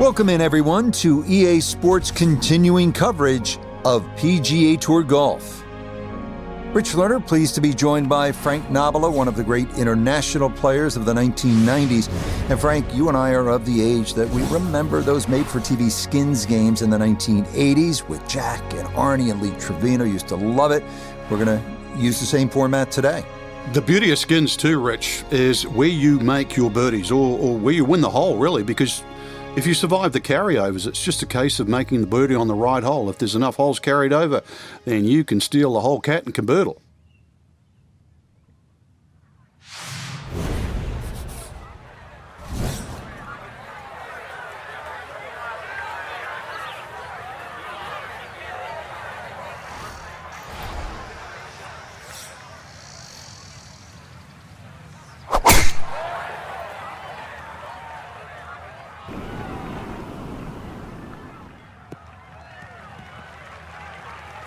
Welcome in, everyone, to EA Sports' continuing coverage of PGA Tour Golf. Rich Lerner, pleased to be joined by Frank Nobila, one of the great international players of the 1990s. And Frank, you and I are of the age that we remember those made-for-TV skins games in the 1980s with Jack and Arnie and Lee Trevino. Used to love it. We're going to use the same format today. The beauty of skins too, Rich, is where you make your birdies or where you win the hole, really, because if you survive the carryovers, it's just a case of making the birdie on the right hole. If there's enough holes carried over, then you can steal the whole cat and caboodle.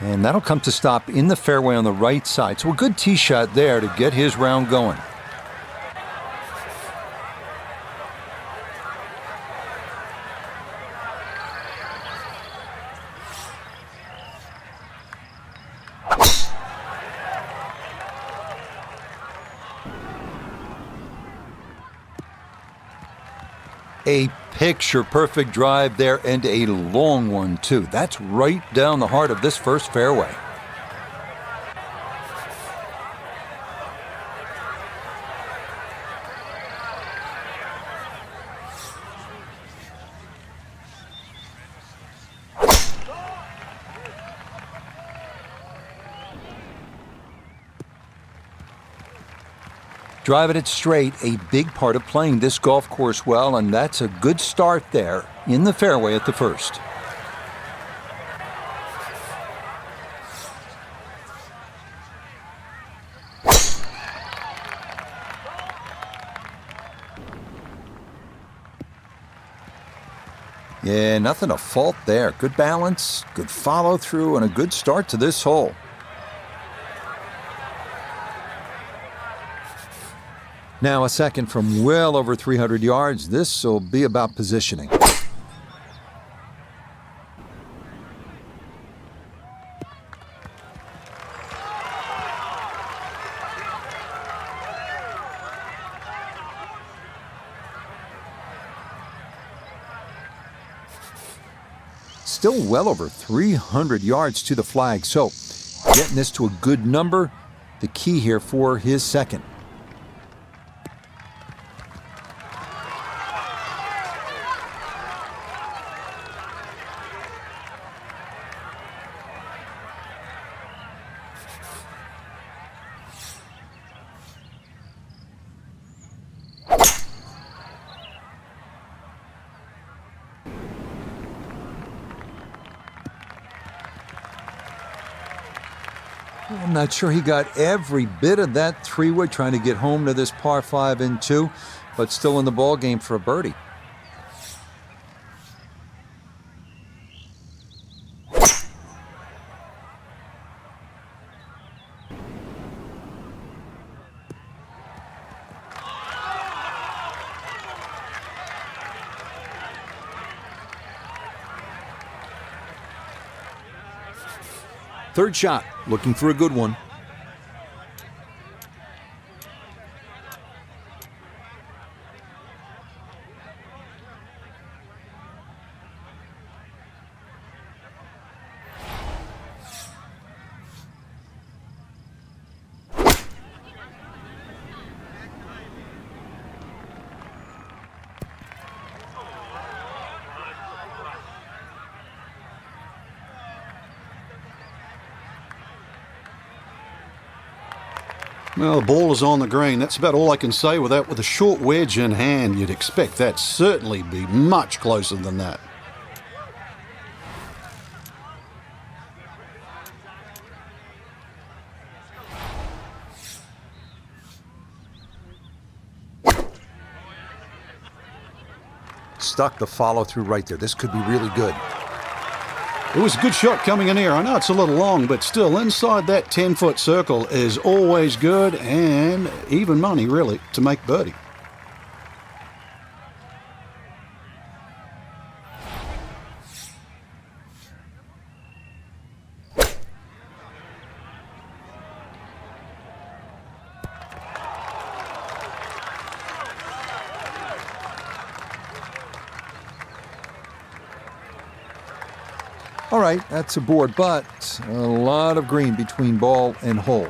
And that'll come to stop in the fairway on the right side. So a good tee shot there to get his round going. A picture-perfect drive there, and a long one, too. That's right down the heart of this first fairway. Driving it straight, a big part of playing this golf course well, and that's a good start there in the fairway at the first. Yeah, nothing to fault there. Good balance, good follow through, and a good start to this hole. Now a second from well over 300 yards. This will be about positioning. Still well over 300 yards to the flag, so getting this to a good number, the key here for his second. I'm not sure he got every bit of that three-wood trying to get home to this par 5 and 2, but still in the ball game for a birdie. Third shot, looking for a good one. Well, the ball is on the green. That's about all I can say with that. With a short wedge in hand, you'd expect that certainly be much closer than that. Stuck the follow through right there. This could be really good. It was a good shot coming in here. I know it's a little long, but still inside that 10-foot circle is always good and even money, really, to make birdie. All right, that's a board, but a lot of green between ball and hole.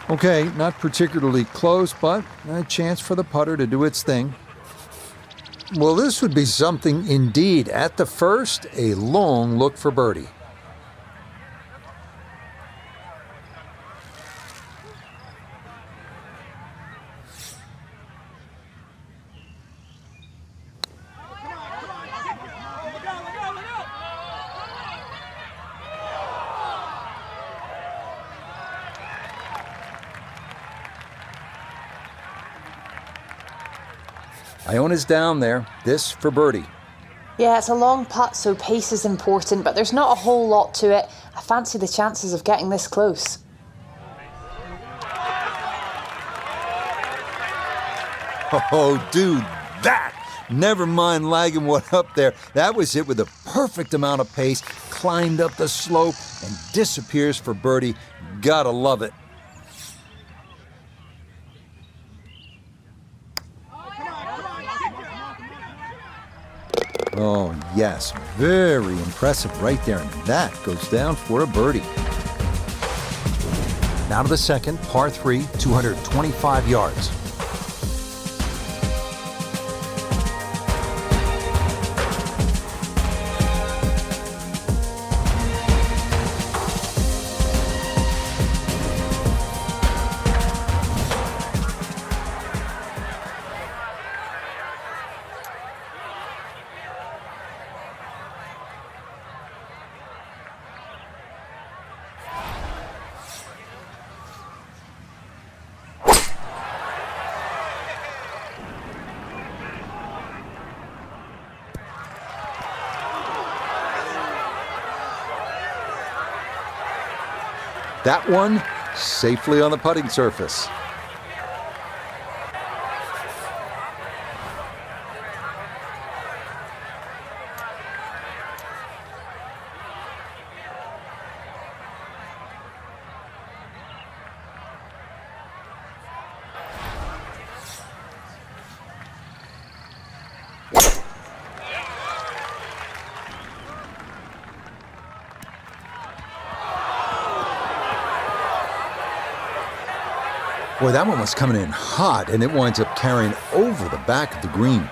Okay, not particularly close, but a chance for the putter to do its thing. Well, this would be something indeed. At the first, a long look for birdie. Iona's down there. This for birdie. Yeah, it's a long putt, so pace is important, but there's not a whole lot to it. I fancy the chances of getting this close. Oh, dude, that! Never mind lagging one up there. That was it with a perfect amount of pace, climbed up the slope, and disappears for birdie. Gotta love it. Oh, yes, very impressive right there, and that goes down for a birdie. Now to the second, par 3, 225 yards. That one safely on the putting surface. Boy, that one was coming in hot, and it winds up carrying over the back of the green.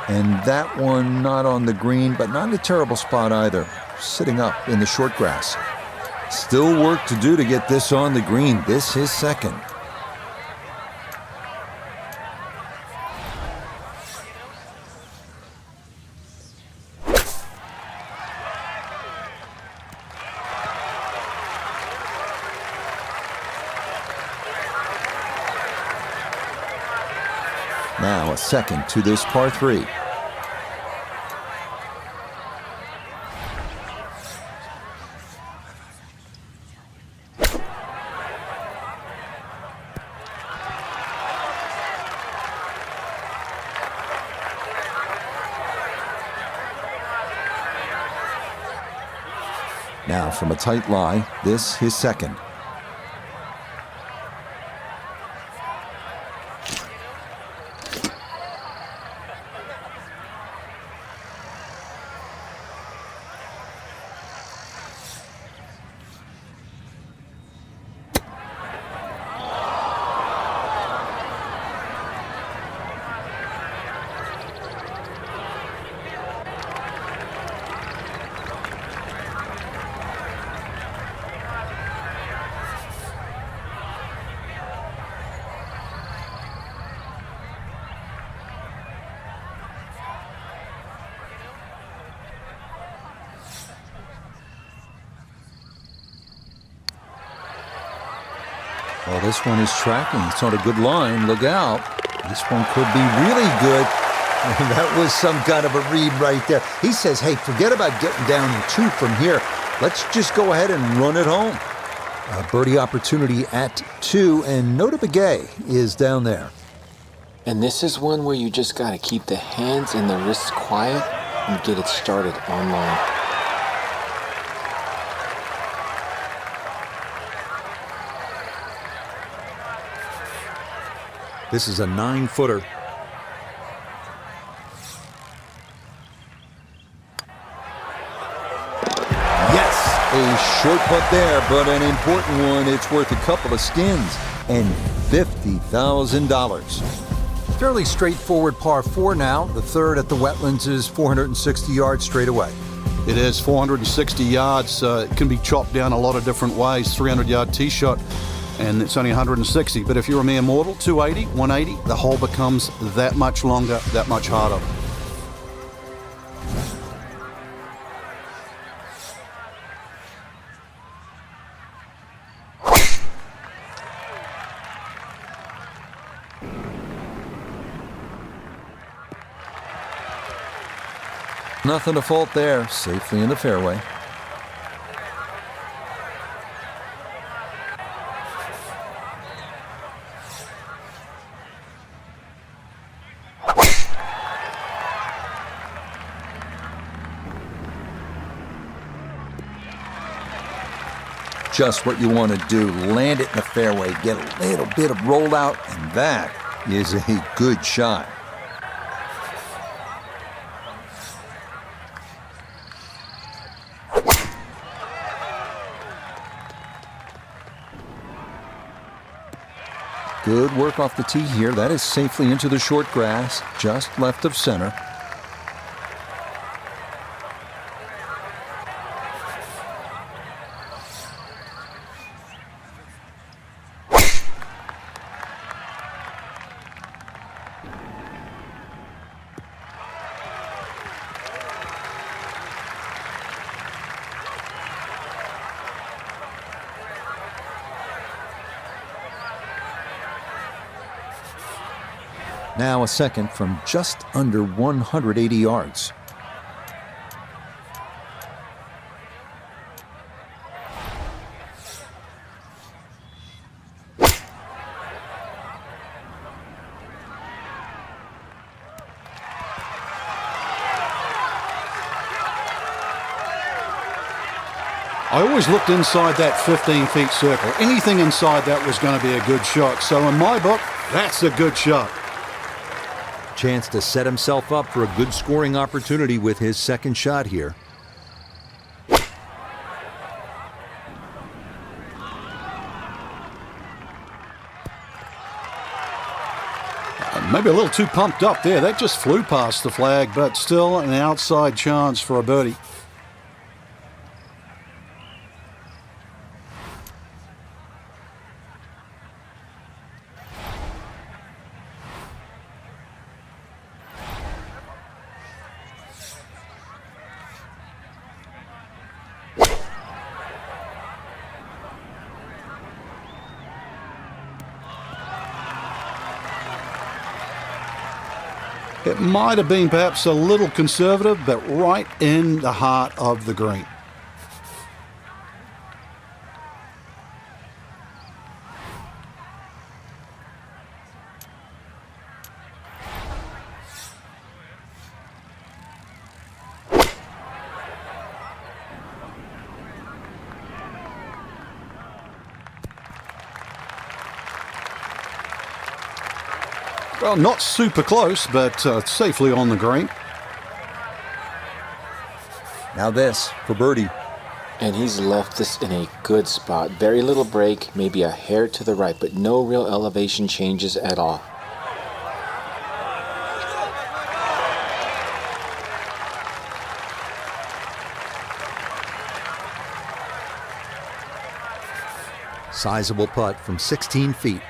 And that one not on the green, but not in a terrible spot either, sitting up in the short grass. Still work to do to get this on the green. This is second. Now a second to this par 3. Now from a tight lie, this his second. Well, this one is tracking. It's on a good line. Look out. This one could be really good. And that was some kind of a read right there. He says, hey, forget about getting down in 2 from here. Let's just go ahead and run it home. A birdie opportunity at 2, and Nota Begay is down there. And this is one where you just got to keep the hands and the wrists quiet and get it started online. This is a 9-footer. Yes, a short putt there, but an important one. It's worth a couple of skins and $50,000. Fairly straightforward par 4 now. The third at the Wetlands is 460 yards straight away. It is 460 yards. It can be chopped down a lot of different ways. 300-yard tee shot, and it's only 160. But if you're a mere mortal, 280, 180, the hole becomes that much longer, that much harder. Nothing to fault there. Safely in the fairway. Just what you want to do. Land it in the fairway, get a little bit of rollout, and that is a good shot. Good work off the tee here. That is safely into the short grass, just left of center. Now a second from just under 180 yards. I always looked inside that 15-feet circle. Anything inside that was going to be a good shot. So in my book, that's a good shot. Chance to set himself up for a good scoring opportunity with his second shot here. Maybe a little too pumped up there. That just flew past the flag, but still an outside chance for a birdie. It might have been perhaps a little conservative, but right in the heart of the green. Well, not super close, but safely on the green. Now this for birdie. And he's left this in a good spot. Very little break, maybe a hair to the right, but no real elevation changes at all. Sizable putt from 16 feet.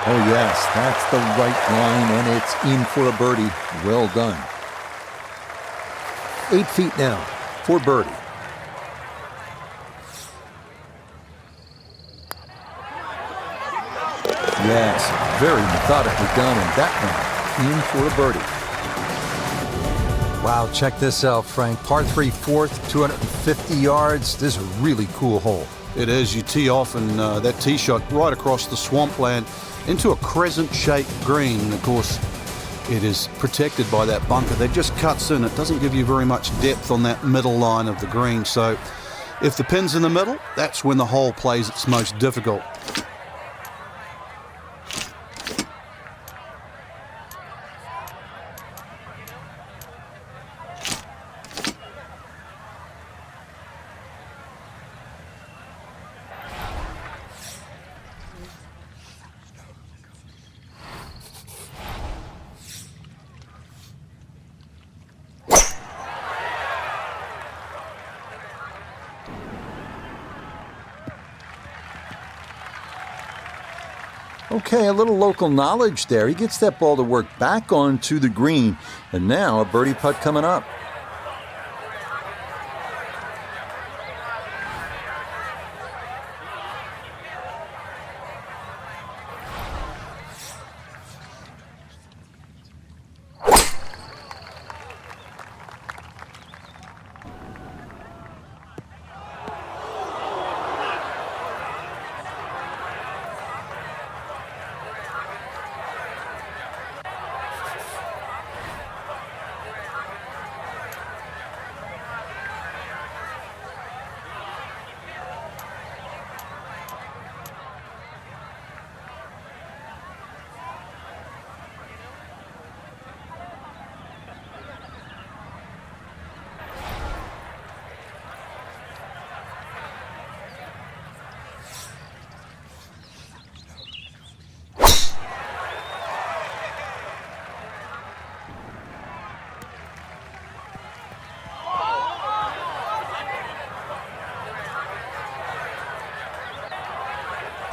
Oh yes, that's the right line, and it's in for a birdie. Well done. 8 feet now for birdie. Yes, very methodically done, and that one in for a birdie. Wow, check this out, Frank. Par 3 fourth, 250 yards. This is a really cool hole. It is. You tee off, and that tee shot right across the swampland into a crescent-shaped green. And of course, it is protected by that bunker that just cuts in. It doesn't give you very much depth on that middle line of the green. So if the pin's in the middle, that's when the hole plays its most difficult. Okay, a little local knowledge there. He gets that ball to work back onto the green. And now a birdie putt coming up.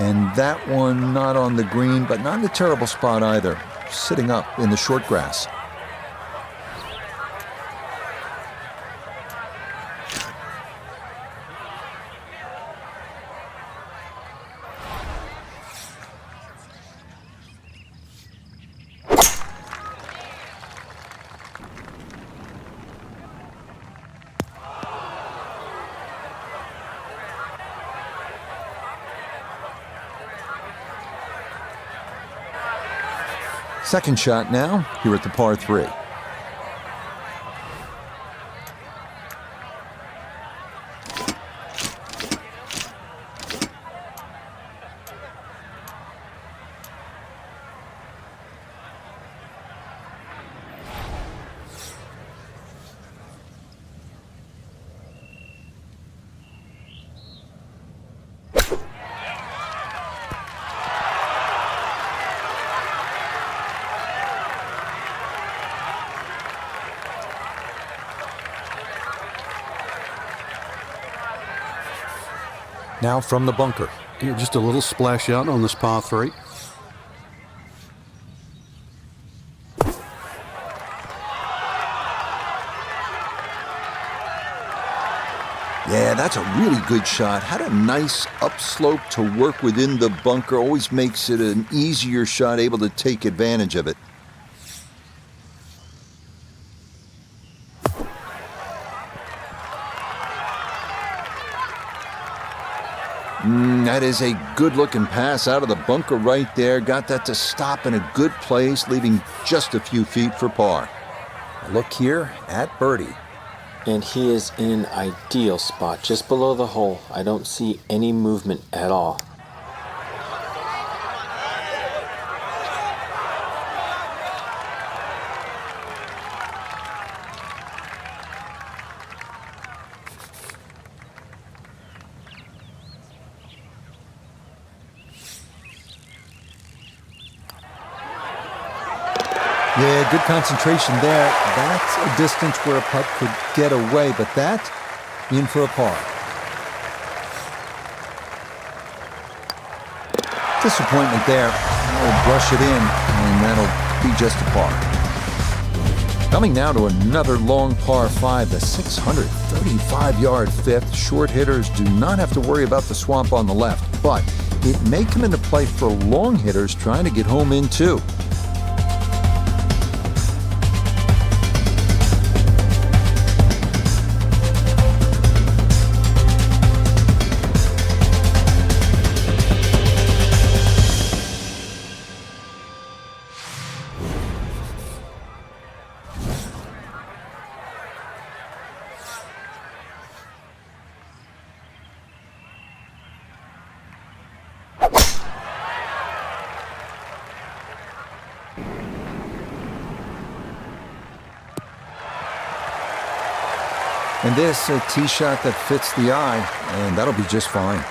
And that one not on the green, but not in a terrible spot either. Sitting up in the short grass. Second shot now, here at the par 3. Now from the bunker. Yeah, just a little splash out on this par 3. Yeah, that's a really good shot. Had a nice upslope to work within the bunker. Always makes it an easier shot, able to take advantage of it. That is a good-looking pass out of the bunker right there. Got that to stop in a good place, leaving just a few feet for par. A look here at birdie. And he is in an ideal spot, just below the hole. I don't see any movement at all. Yeah, good concentration there. That's a distance where a putt could get away, but that, in for a par. Disappointment there. I'll brush it in, and that'll be just a par. Coming now to another long par 5, the 635-yard fifth. Short hitters do not have to worry about the swamp on the left, but it may come into play for long hitters trying to get home in too. And this, a tee shot that fits the eye, and that'll be just fine.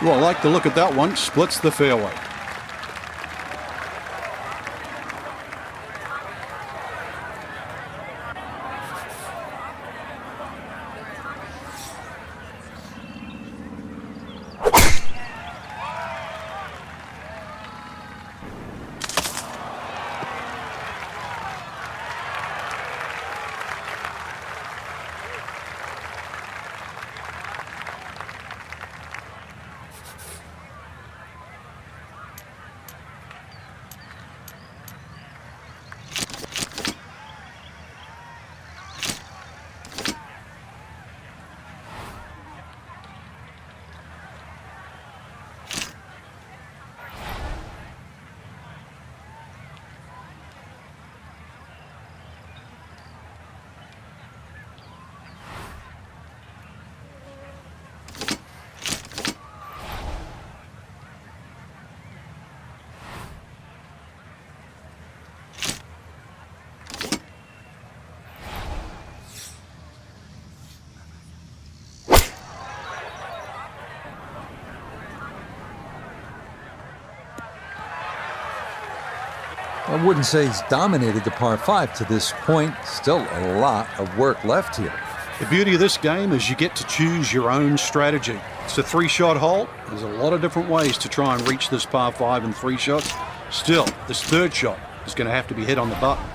Well, I like the look at that one. Splits the fairway. I wouldn't say he's dominated the par 5 to this point. Still a lot of work left here. The beauty of this game is you get to choose your own strategy. It's a 3-shot hole. There's a lot of different ways to try and reach this par 5 in 3 shots. Still, this 3rd shot is going to have to be hit on the button.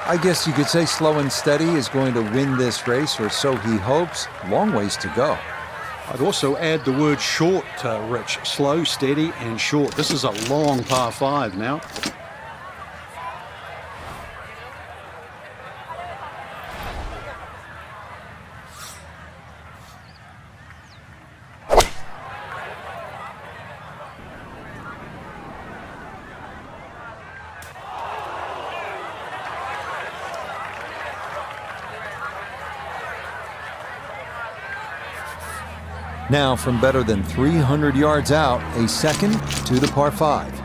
I guess you could say slow and steady is going to win this race, or so he hopes. Long ways to go. I'd also add the word short, Rich. Slow, steady, and short. This is a long par 5 now. Now from better than 300 yards out, a second to the par 5.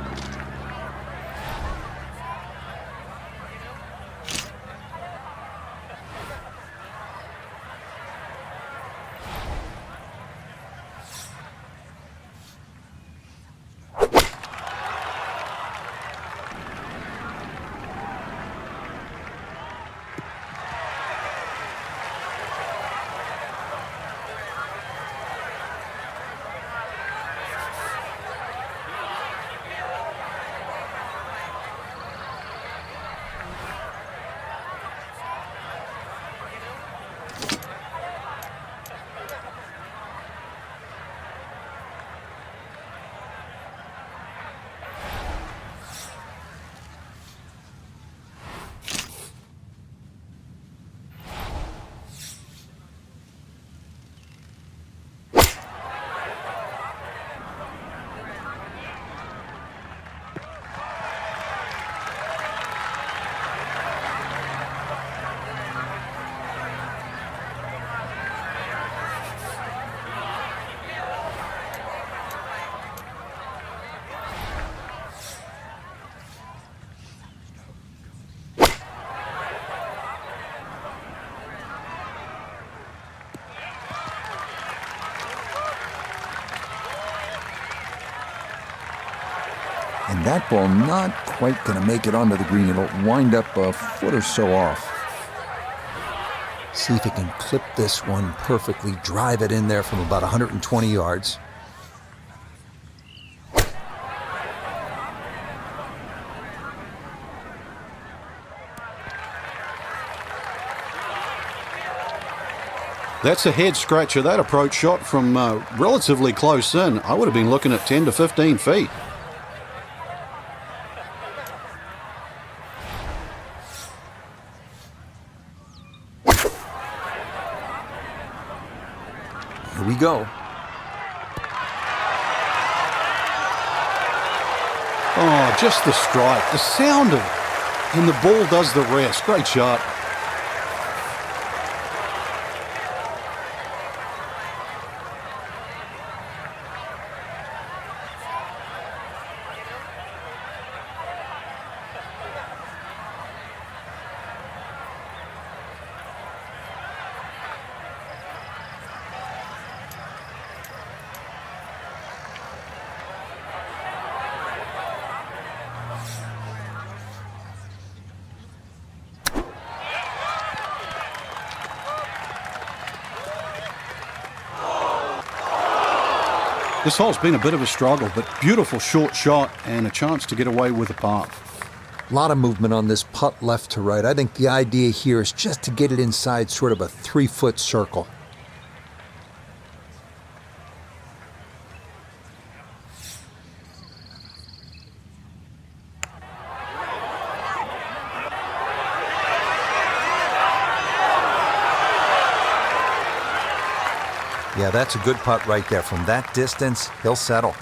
And that ball not quite going to make it onto the green. It'll wind up a foot or so off. See if he can clip this one perfectly, drive it in there from about 120 yards. That's a head scratcher. That approach shot from relatively close in. I would have been looking at 10 to 15 feet. Here we go. Oh, just the strike, the sound of it, and the ball does the rest. Great shot. This hole's been a bit of a struggle, but beautiful short shot and a chance to get away with a par. A lot of movement on this putt left to right. I think the idea here is just to get it inside sort of a 3-foot circle. Yeah, that's a good putt right there. From that distance, he'll settle.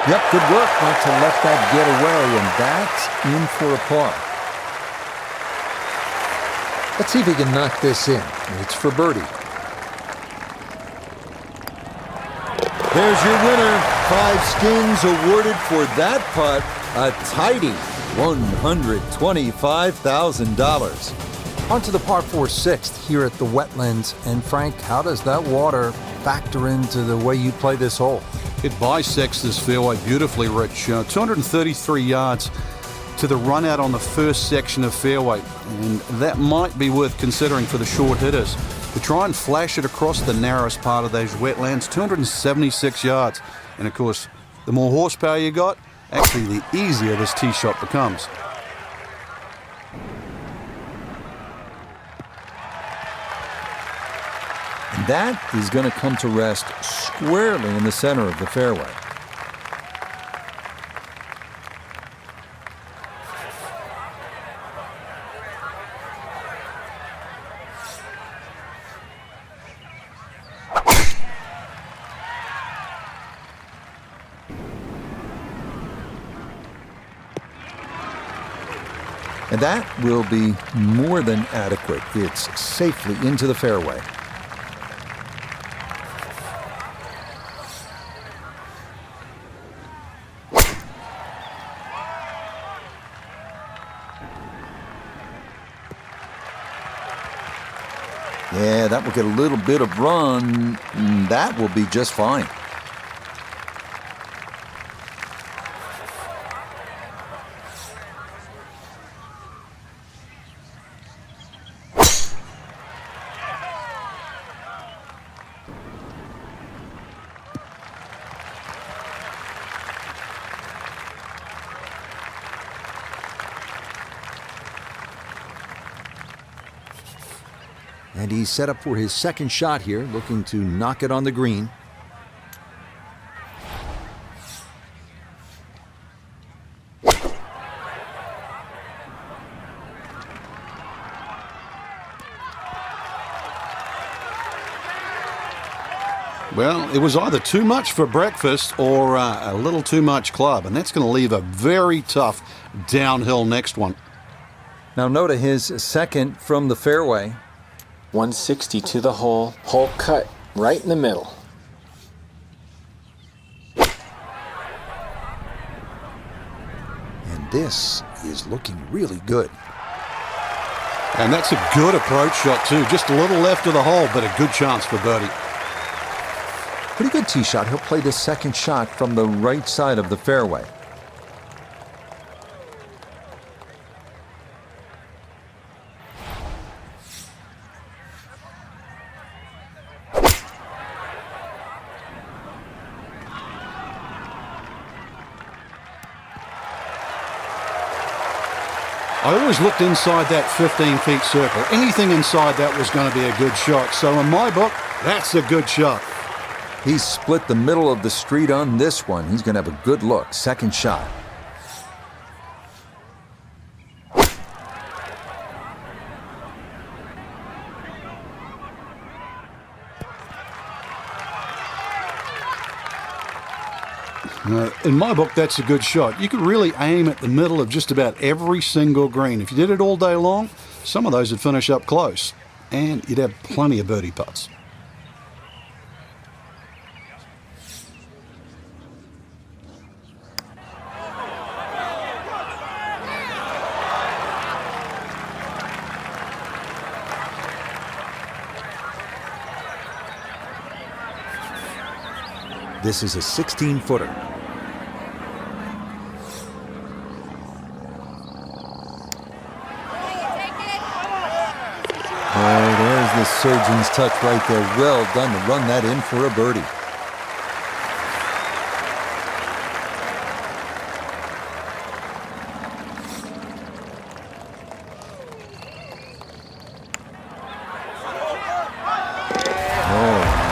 Yep, good work not to let that get away, and that's in for a par. Let's see if he can knock this in. It's for birdie. There's your winner. 5 skins awarded for that putt. A tidy $125,000. On to the par 4 sixth here at the Wetlands. And Frank, how does that water factor into the way you play this hole? It bisects this fairway beautifully, Rich. 233 yards to the run out on the first section of fairway, and that might be worth considering for the short hitters. To try and flash it across the narrowest part of those wetlands, 276 yards. And of course, the more horsepower you got, actually the easier this tee shot becomes. And that is going to come to rest squarely in the center of the fairway. And that will be more than adequate. It's safely into the fairway. Yeah, that will get a little bit of run. That will be just fine. And he's set up for his second shot here, looking to knock it on the green. Well, it was either too much for breakfast or a little too much club, and that's going to leave a very tough downhill next one. Now note his second from the fairway. 160 to the hole. Hole cut right in the middle. And this is looking really good. And that's a good approach shot too. Just a little left of the hole, but a good chance for birdie. Pretty good tee shot. He'll play this second shot from the right side of the fairway. I always looked inside that 15-feet circle. Anything inside that was going to be a good shot. So in my book, that's a good shot. He's split the middle of the street on this one. He's going to have a good look. Second shot. In my book, that's a good shot. You could really aim at the middle of just about every single green. If you did it all day long, some of those would finish up close, and you'd have plenty of birdie putts. This is a 16-footer. Oh, there's the surgeon's touch right there. Well done to run that in for a birdie.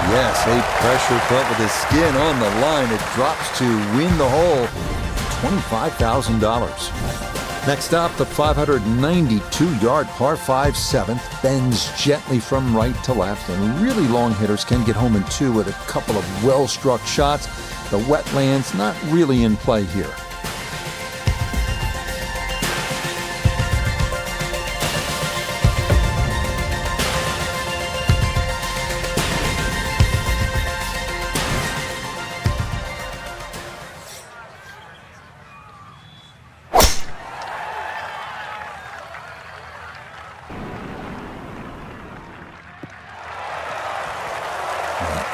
Yes, a pressure putt with his skin on the line. It drops to win the hole, $25,000. Next up, the 592-yard par 5 7th bends gently from right to left, and really long hitters can get home in two with a couple of well-struck shots. The wetlands not really in play here.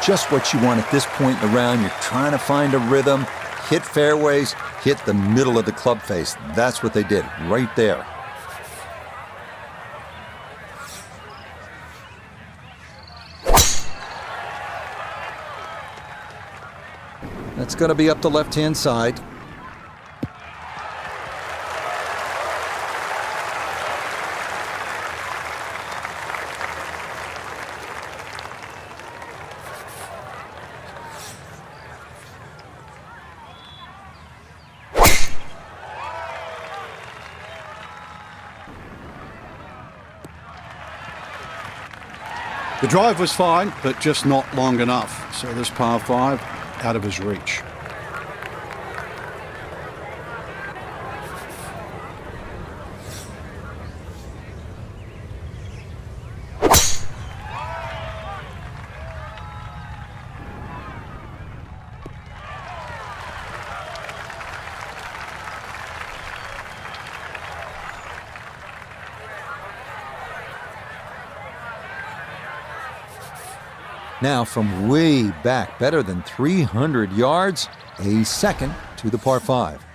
Just what you want at this point in the round. You're trying to find a rhythm, hit fairways, hit the middle of the club face. That's what they did right there. That's going to be up the left-hand side. The drive was fine, but just not long enough. So this par 5 out of his reach. Now from way back, better than 300 yards, a second to the par 5.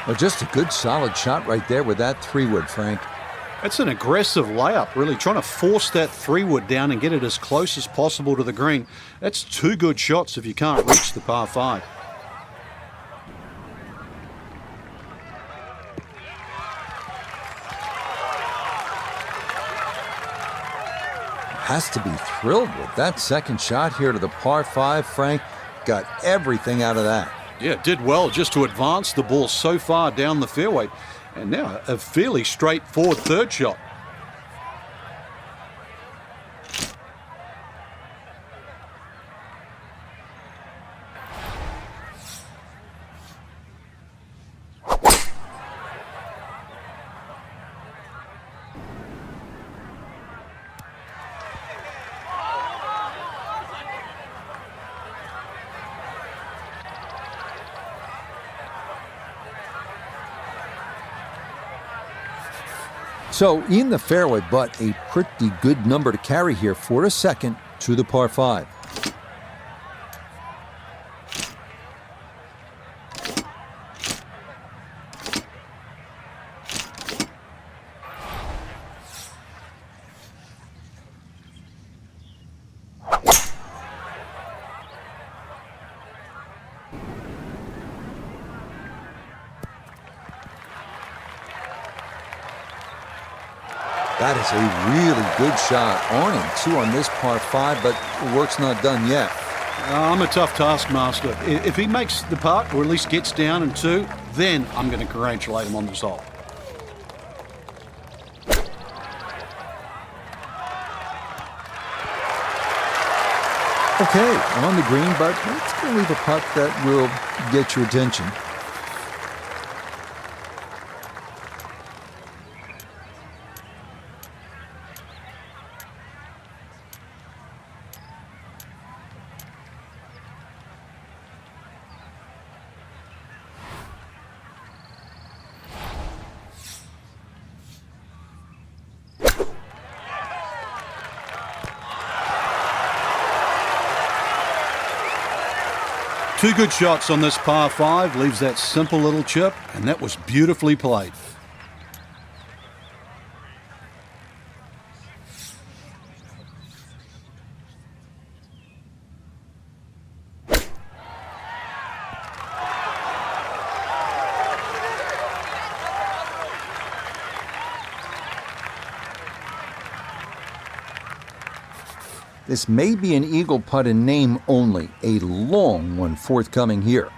Well, just a good solid shot right there with that 3-wood, Frank. That's an aggressive layup, really trying to force that 3-wood down and get it as close as possible to the green. That's 2 good shots if you can't reach the par 5. Has to be thrilled with that second shot here to the par 5, Frank. Got everything out of that. Yeah, did well just to advance the ball so far down the fairway. And now a fairly straightforward third shot. So in the fairway, but a pretty good number to carry here for a second to the par 5. That is a really good shot. On and 2 on this par 5, but the work's not done yet. I'm a tough taskmaster. If he makes the putt, or at least gets down in 2, then I'm going to congratulate him on this hole. Okay, on the green, but it's going to leave a putt that will get your attention. Two good shots on this par 5, leaves that simple little chip, and that was beautifully played. This may be an eagle putt in name only, a long one forthcoming here.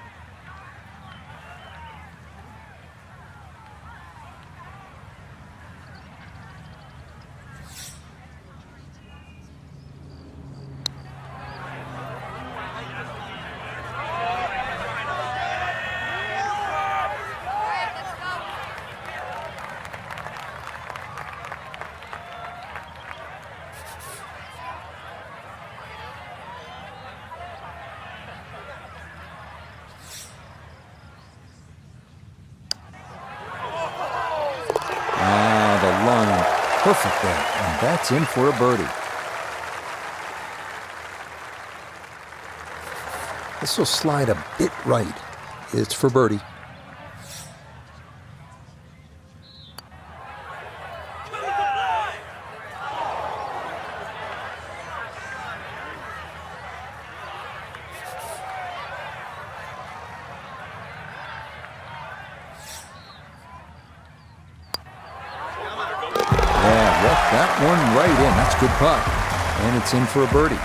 Perfect there, and that's in for a birdie. This will slide a bit right. It's for birdie. That one right in. That's a good putt. And it's in for a birdie.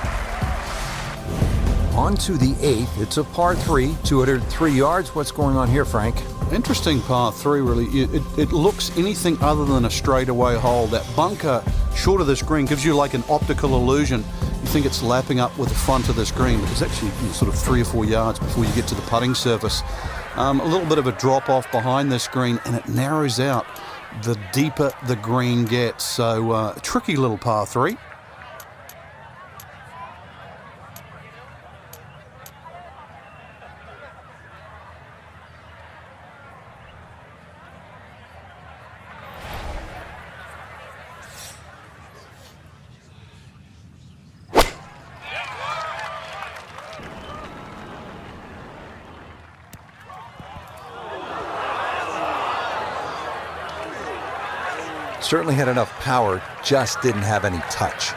On to the 8th. It's a par 3, 203 yards. What's going on here, Frank? Interesting par 3, really. It looks anything other than a straightaway hole. That bunker short of this green gives you like an optical illusion. You think it's lapping up with the front of this green, but it's actually sort of 3 or 4 yards before you get to the putting surface. A little bit of a drop off behind this green, and it narrows out the deeper the green gets. So a tricky little par 3. Certainly had enough power, just didn't have any touch.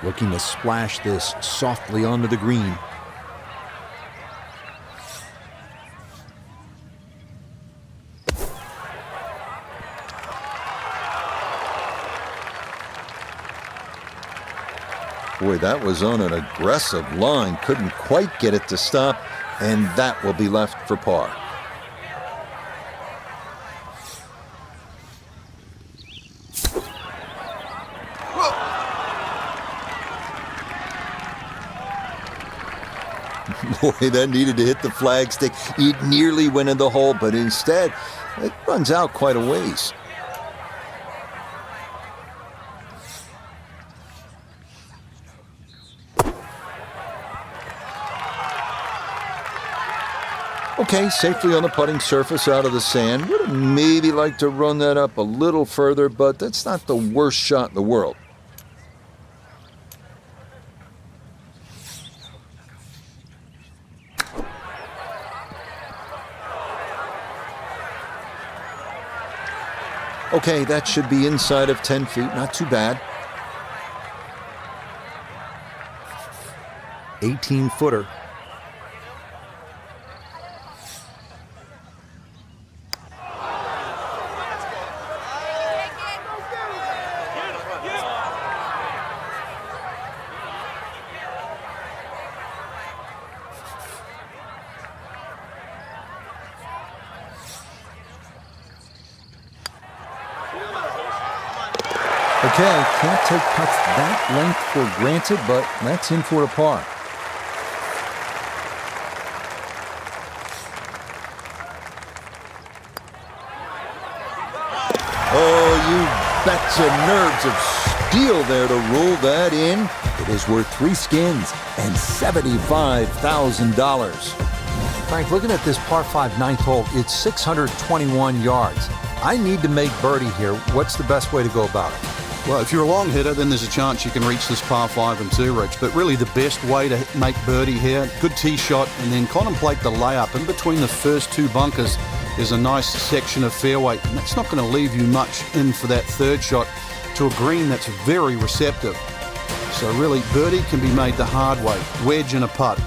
Looking to splash this softly onto the green. Boy, that was on an aggressive line. Couldn't quite get it to stop, and that will be left for par. Boy, that needed to hit the flagstick. It nearly went in the hole, but instead, it runs out quite a ways. Okay, safely on the putting surface out of the sand. Would have maybe liked to run that up a little further, but that's not the worst shot in the world. Okay, that should be inside of 10 feet, not too bad. 18-footer. Okay, can't take putts that length for granted, but that's in for a par. Oh, you betcha nerves of steel there to roll that in. It is worth 3 skins and $75,000. Frank, looking at this par 5 9th hole, it's 621 yards. I need to make birdie here. What's the best way to go about it? Well, if you're a long hitter, then there's a chance you can reach this par 5 and 2, Rich. But really the best way to make birdie here, good tee shot, and then contemplate the layup in between the first 2 bunkers. There's a nice section of fairway, and that's not going to leave you much in for that third shot to a green that's very receptive. So really, birdie can be made the hard way, wedge and a putt.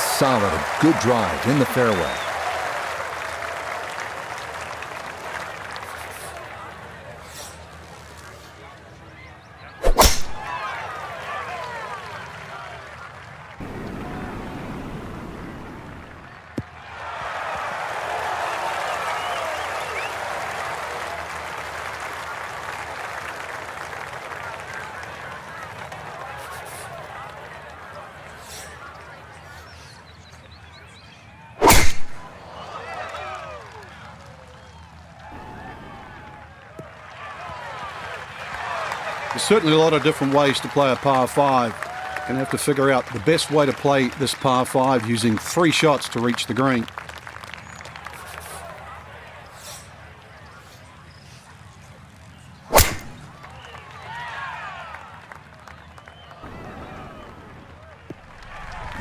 Solid, a good drive in the fairway. There's certainly a lot of different ways to play a par 5. Going to have to figure out the best way to play this par 5 using 3 shots to reach the green.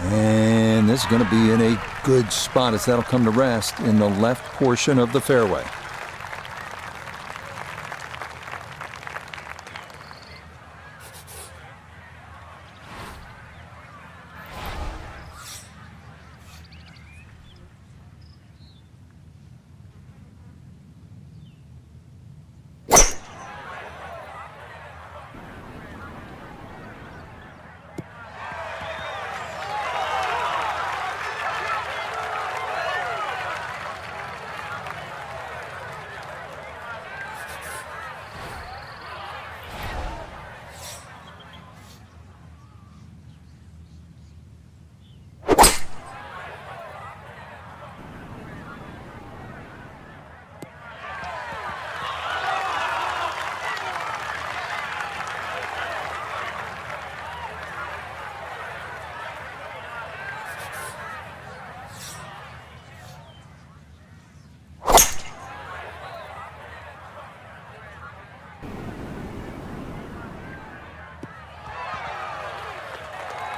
And this is going to be in a good spot as that'll come to rest in the left portion of the fairway.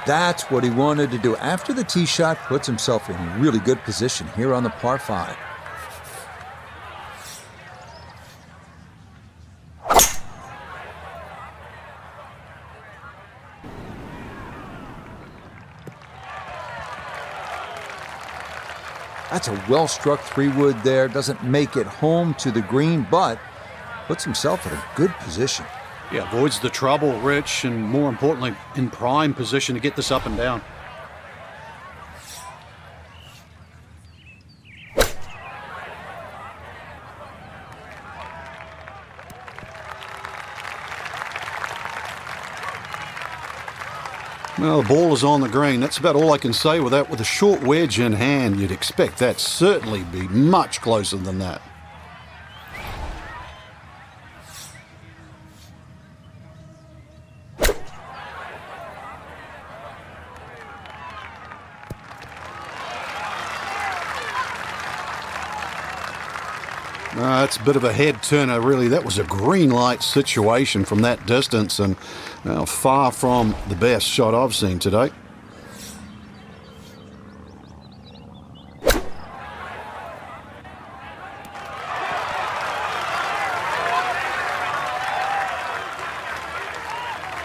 That's what he wanted to do. After the tee shot, puts himself in a really good position here on the par 5. That's a well-struck 3-wood there. Doesn't make it home to the green, but puts himself in a good position. Yeah, avoids the trouble, Rich, and more importantly, in prime position to get this up and down. Well, the ball is on the green. That's about all I can say with that. With a short wedge in hand, you'd expect that certainly be much closer than that. That's a bit of a head turner, really. That was a green light situation from that distance, and far from the best shot I've seen today.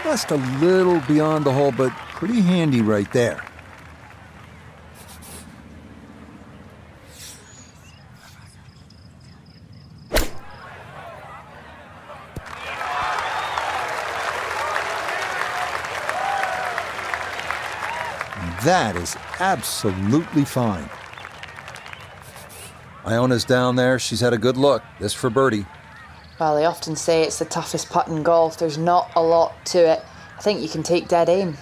Just a little beyond the hole, but pretty handy right there. That is absolutely fine. Iona's down there. She's had a good look. This for birdie. Well, they often say it's the toughest putt in golf. There's not a lot to it. I think you can take dead aim.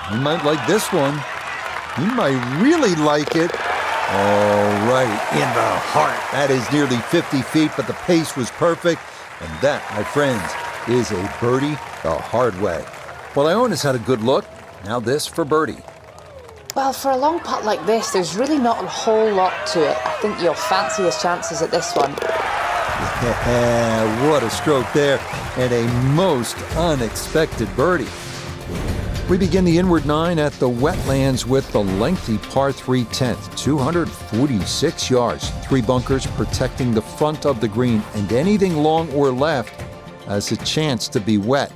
He might like this one. He might really like it. All right, in the heart. That is nearly 50 feet, but the pace was perfect. And that, my friends, is a birdie the hard way. Well, Iona's had a good look. Now this for birdie. Well, for a long putt like this, there's really not a whole lot to it. I think you'll fancy his chances at this one. Yeah, what a stroke there, and a most unexpected birdie. We begin the inward 9 at the wetlands with the lengthy par 3 10th, 246 yards, 3 bunkers protecting the front of the green, and anything long or left has a chance to be wet.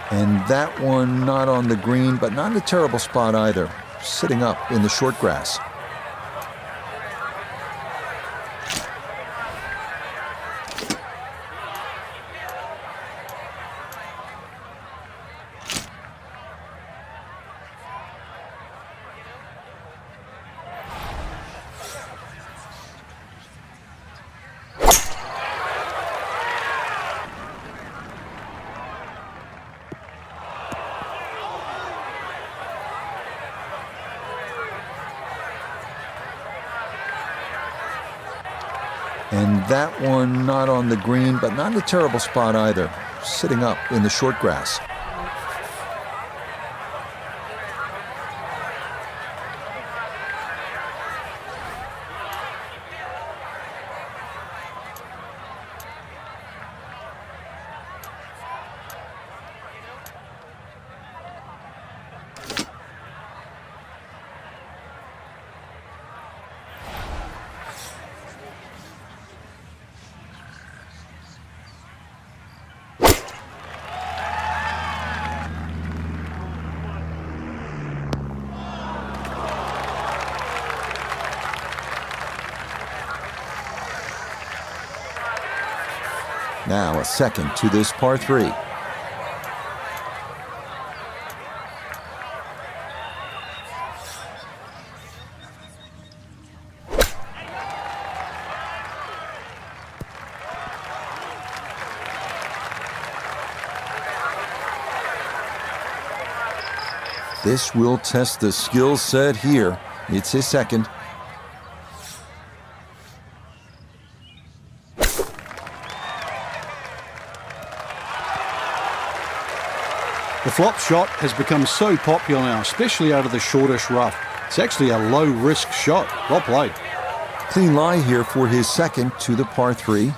And that one not on the green, but not in a terrible spot either, sitting up in the short grass. And that one not on the green, but not in a terrible spot either, sitting up in the short grass. Now a second to this par 3. This will test the skill set here. It's his second. The flop shot has become so popular now, especially out of the shortish rough. It's actually a low-risk shot. Well played. Clean lie here for his second to the par 3.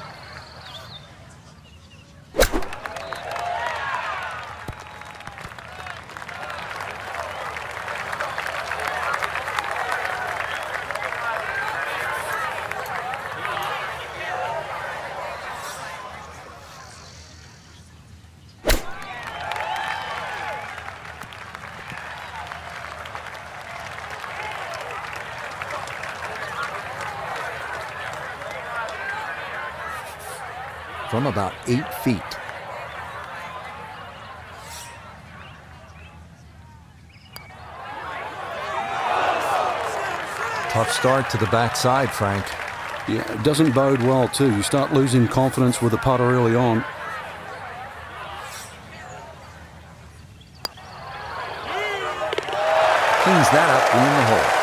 From about 8 feet. Tough start to the backside, Frank. Yeah, it doesn't bode well too. You start losing confidence with the putter early on. Cleans that up in the hole.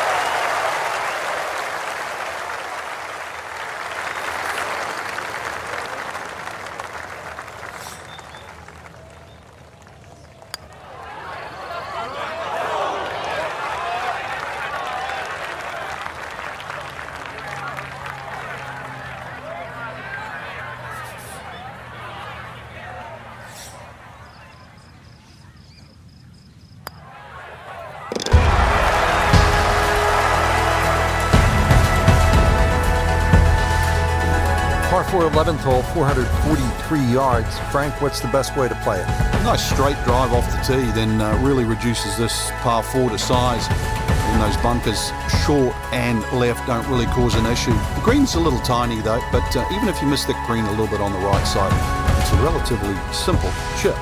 Par 4 11th hole, 443 yards. Frank, what's the best way to play it? A nice straight drive off the tee then really reduces this par 4 to size. And those bunkers short and left don't really cause an issue. The green's a little tiny though, but even if you miss the green a little bit on the right side, it's a relatively simple chip.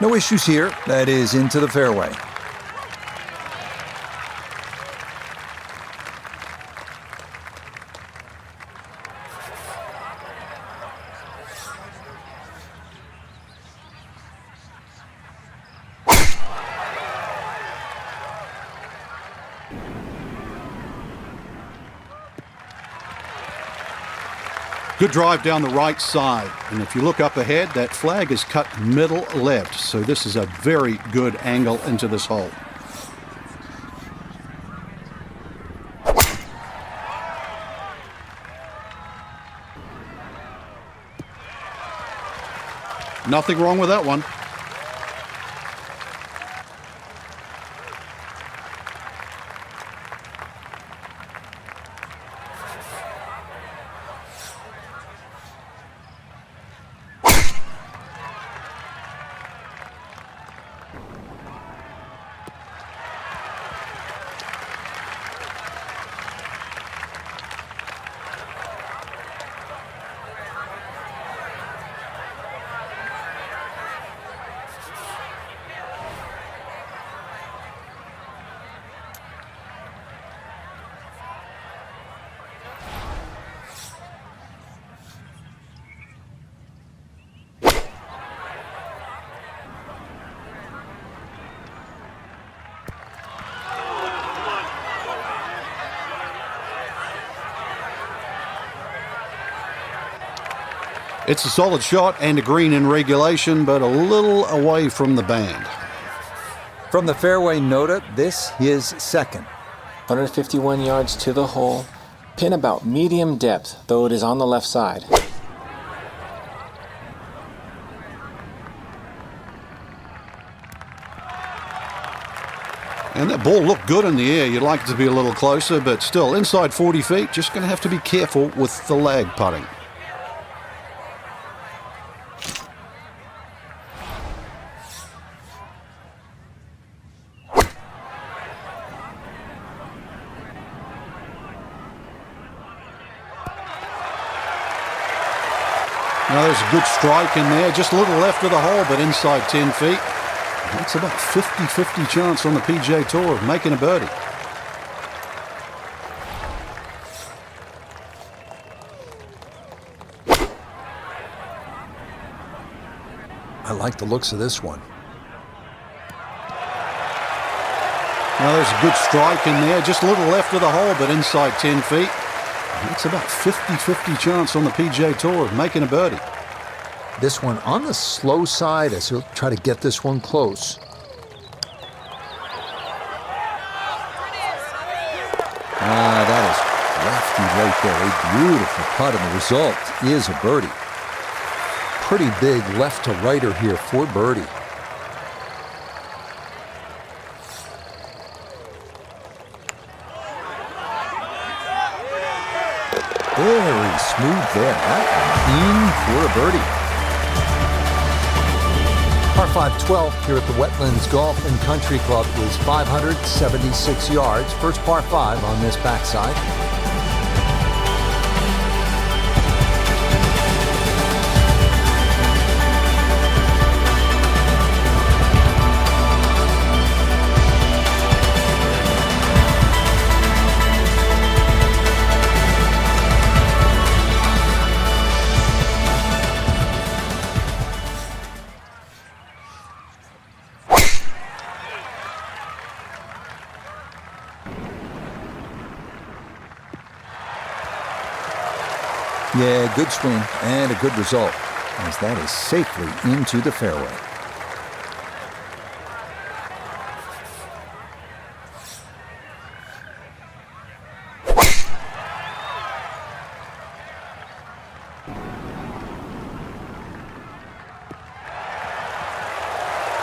No issues here. That is into the fairway. Good drive down the right side, and if you look up ahead, that flag is cut middle left, so this is a very good angle into this hole. Nothing wrong with that one. It's a solid shot and a green in regulation, but a little away from the band. From the fairway nota, this is second. 151 yards to the hole. Pin about medium depth, though it is on the left side. And that ball looked good in the air. You'd like it to be a little closer, but still inside 40 feet. Just going to have to be careful with the lag putting. Now there's a good strike in there, just a little left of the hole, but inside 10 feet. That's about 50-50 chance on the PGA Tour of making a birdie. I like the looks of this one. Now there's a good strike in there, just a little left of the hole, but inside 10 feet. That's about 50-50 chance on the PGA Tour of making a birdie. This one on the slow side as he'll try to get this one close. That is lefty right there. A beautiful putt, and the result is a birdie. Pretty big left to righter here for birdie. Very smooth there. That one in for a birdie. Par 5 12 here at the Wetlands Golf and Country Club is 576 yards. First par 5 on this backside. Yeah, good swing and a good result, as that is safely into the fairway.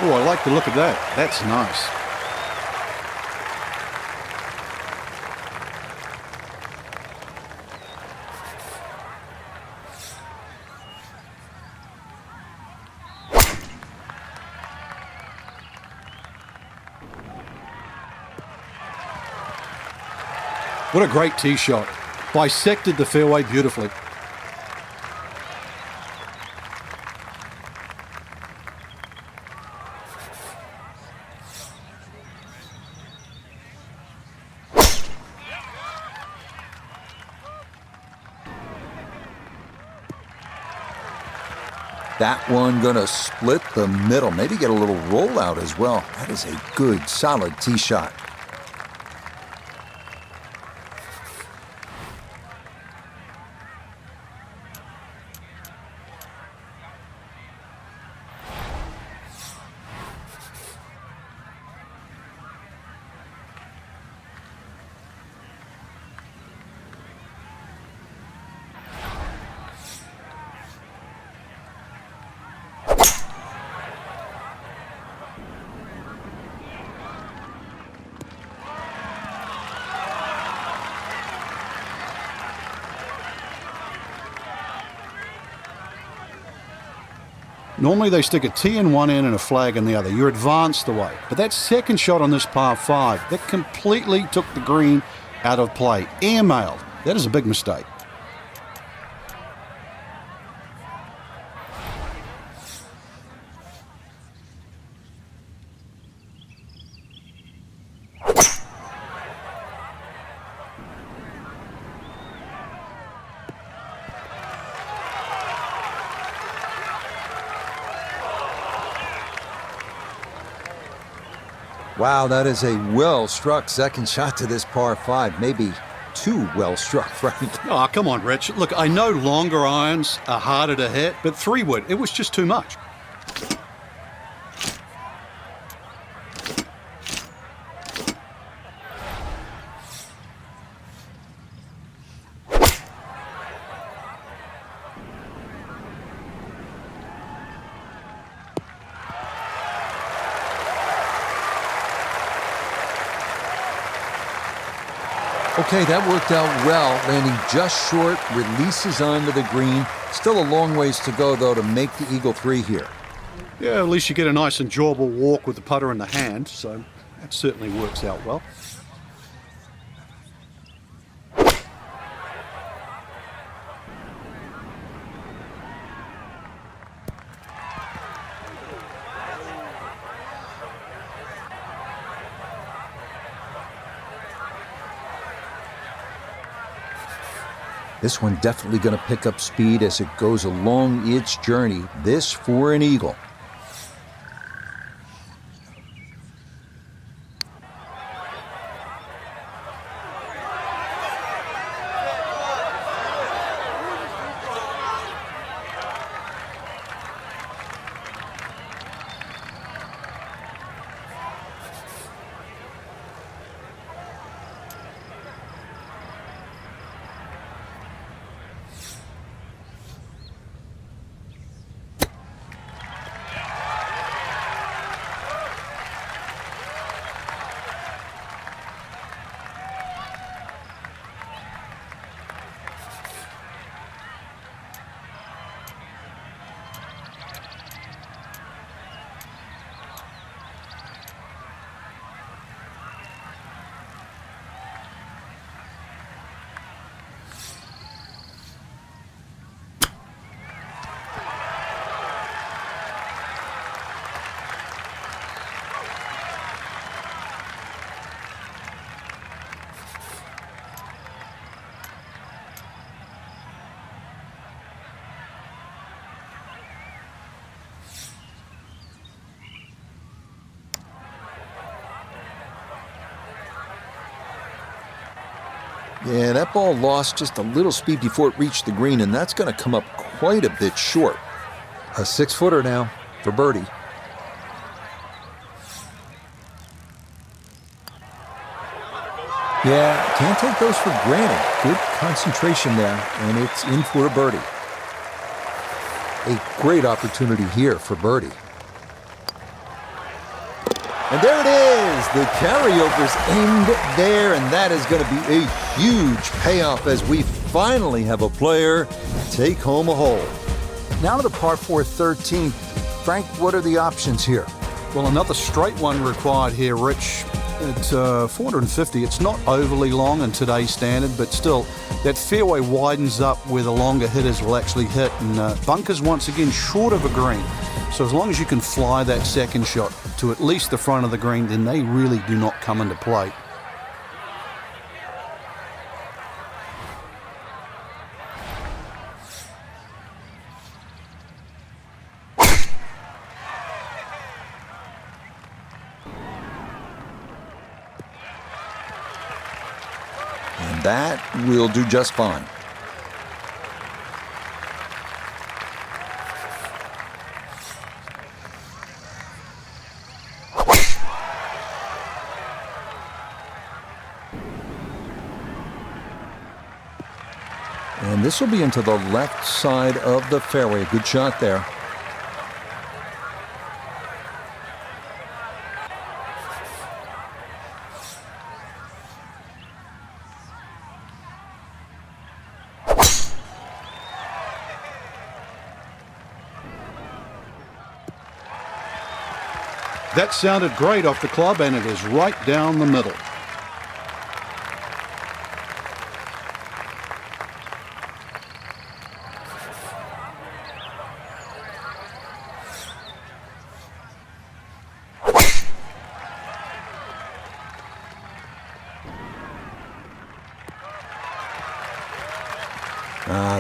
Oh, I like the look of that. That's nice. What a great tee shot. Bisected the fairway beautifully. That one gonna split the middle, maybe get a little rollout as well. That is a good, solid tee shot. Normally they stick a tee in one end and a flag in the other. You're advanced away. But that second shot on this par 5, that completely took the green out of play. Airmailed. That is a big mistake. Wow, that is a well-struck second shot to this par 5. Maybe too well-struck, Frank. Oh, come on, Rich. Look, I know longer irons are harder to hit, but 3-wood, it was just too much. Okay, that worked out well, landing just short, releases onto the green. Still a long ways to go, though, to make the Eagle 3 here. Yeah, at least you get a nice enjoyable walk with the putter in the hand, so that certainly works out well. This one definitely going to pick up speed as it goes along its journey. This for an eagle. Yeah, that ball lost just a little speed before it reached the green, and that's going to come up quite a bit short. A 6-footer now for birdie. Yeah, can't take those for granted. Good concentration there, and it's in for a birdie. A great opportunity here for birdie. And there it is. The carryover's aimed there, and that is going to be a huge payoff as we finally have a player take home a hole. Now to the par 4 13th. Frank, what are the options here? Well, another straight one required here, Rich. At 450, it's not overly long in today's standard, but still, that fairway widens up where the longer hitters will actually hit, and bunkers once again short of a green. So as long as you can fly that second shot to at least the front of the green, then they really do not come into play. And that will do just fine. And this will be into the left side of the fairway. Good shot there. That sounded great off the club, and it is right down the middle.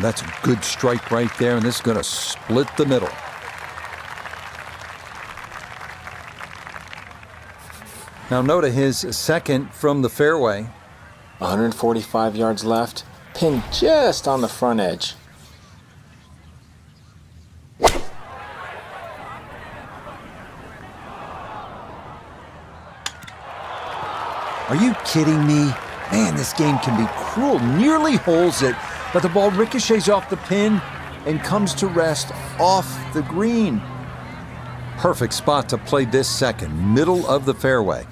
That's a good strike right there, and this is going to split the middle. Now note his second from the fairway. 145 yards left, pin just on the front edge. Are you kidding me? Man, this game can be cruel. Nearly holes it, but the ball ricochets off the pin and comes to rest off the green. Perfect spot to play this second, middle of the fairway.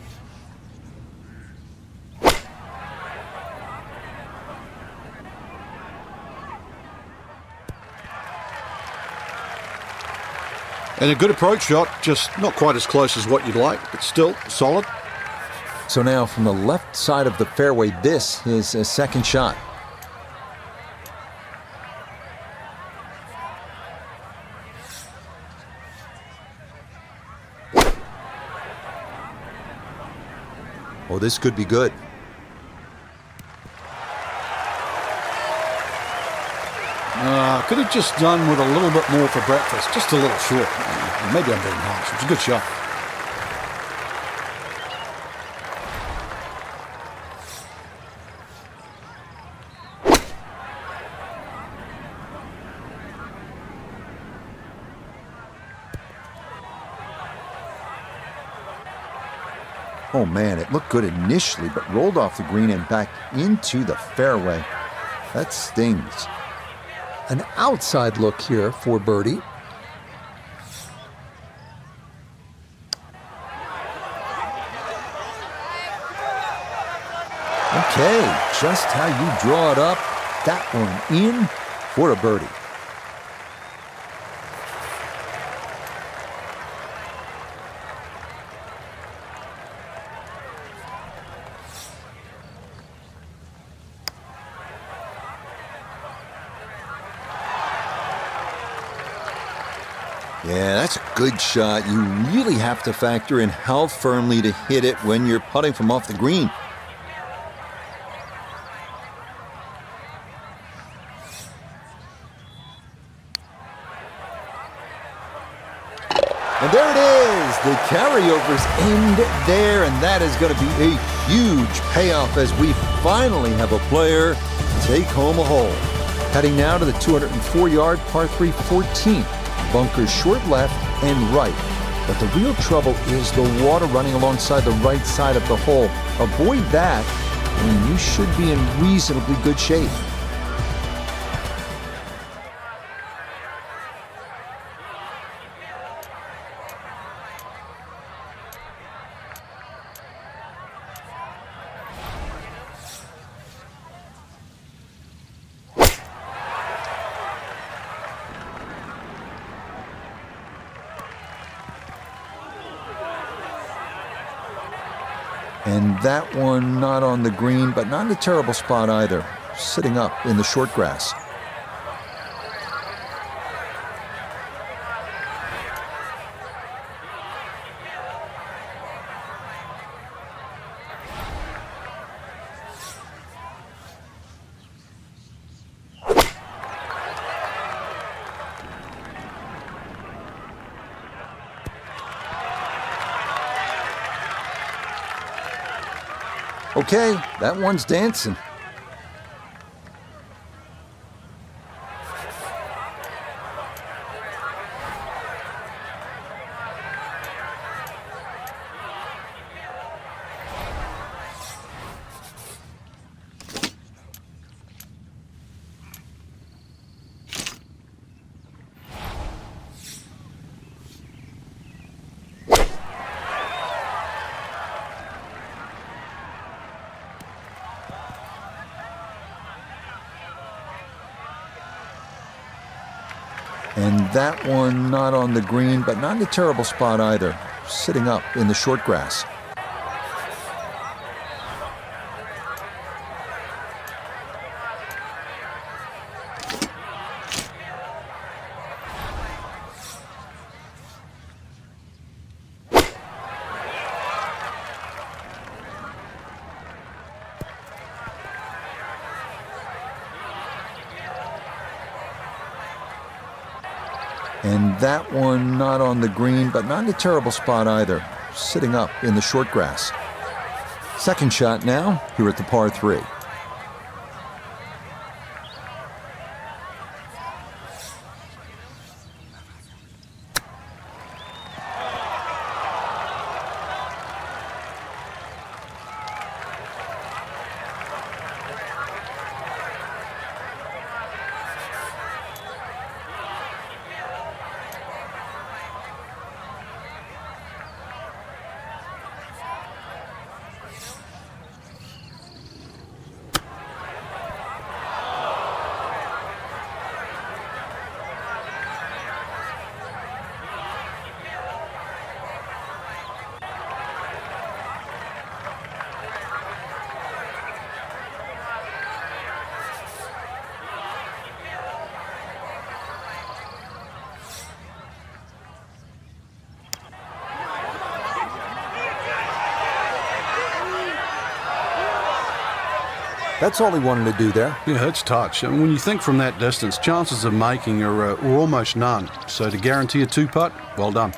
And a good approach shot, just not quite as close as what you'd like, but still solid. So now from the left side of the fairway, this is a second shot. Oh, this could be good. Could have just done with a little bit more for breakfast, just a little short. Maybe I'm being harsh. It's a good shot. Oh man, it looked good initially, but rolled off the green and back into the fairway. That stings. An outside look here for birdie. Okay, just how you draw it up. That one in for a birdie. Yeah, that's a good shot. You really have to factor in how firmly to hit it when you're putting from off the green. And there it is. The carryover's aimed there, and that is going to be a huge payoff as we finally have a player take home a hole. Heading now to the 204-yard par 3 14th. Bunkers short left and right. But the real trouble is the water running alongside the right side of the hole. Avoid that, and you should be in reasonably good shape. And that one not on the green, but not in a terrible spot either. Sitting up in the short grass. Okay, that one's dancing. And that one not on the green, but not in a terrible spot either. Sitting up in the short grass. And that one not on the green, but not in a terrible spot either. Sitting up in the short grass. Second shot now, here at the par 3. That's all he wanted to do there. Yeah, it's touch. I mean, when you think from that distance, chances of making are almost none. So to guarantee a 2-putt, well done.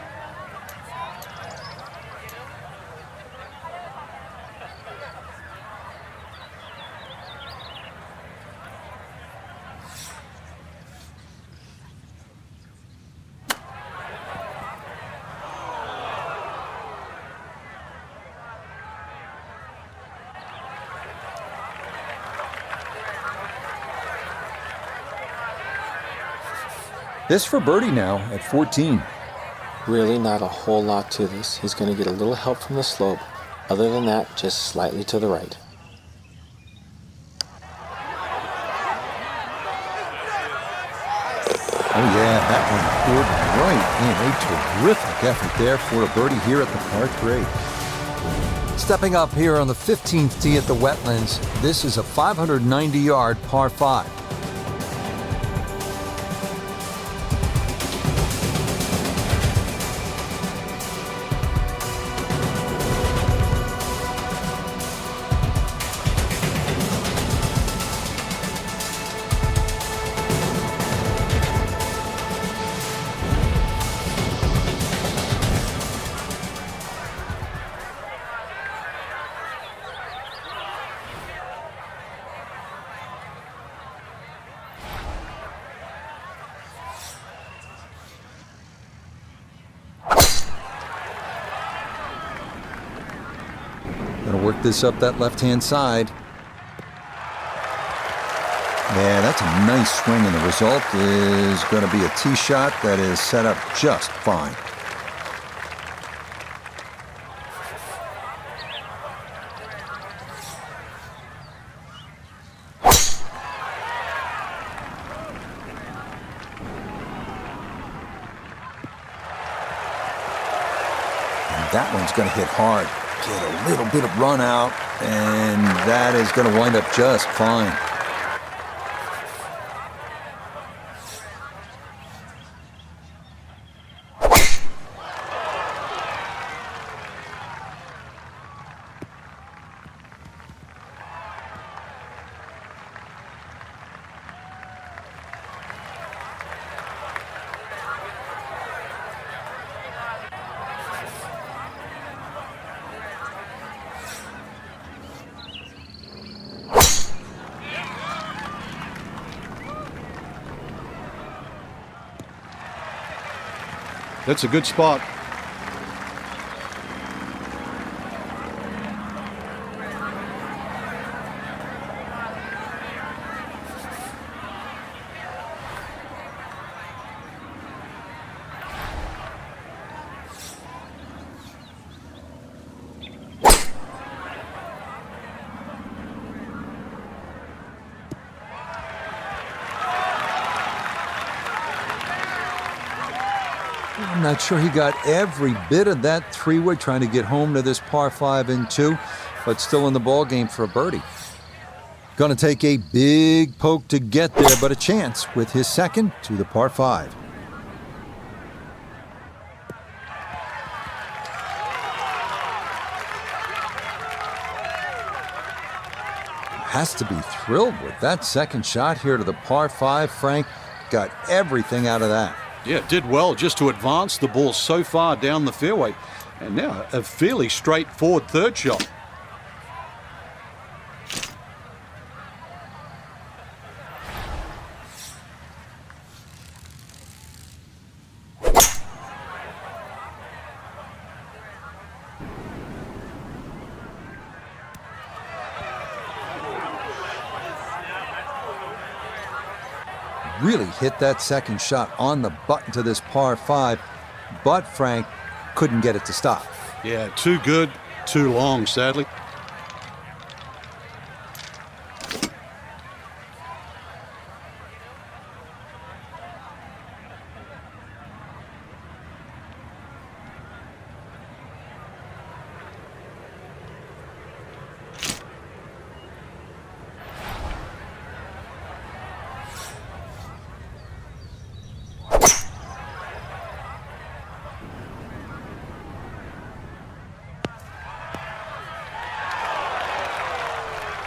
This for birdie now at 14. Really not a whole lot to this. He's going to get a little help from the slope. Other than that, just slightly to the right. Oh yeah, that one poured right in. A terrific effort there for a birdie here at the par 3. Stepping up here on the 15th tee at the Wetlands, this is a 590-yard par 5. Gonna work this up that left-hand side. Yeah, that's a nice swing, and the result is going to be a tee shot that is set up just fine. And that one's going to hit hard. get a little bit of run out, and that is going to wind up just fine. That's a good spot. I'm not sure he got every bit of that three-wood trying to get home to this par 5 and 2, but still in the ball game for a birdie. Going to take a big poke to get there, but a chance with his second to the par 5. Has to be thrilled with that second shot here to the par 5. Frank got everything out of that. Yeah, did well just to advance the ball so far down the fairway. And now a fairly straightforward third shot. Really hit that second shot on the button to this par 5, but Frank couldn't get it to stop. Yeah, too good, too long, sadly.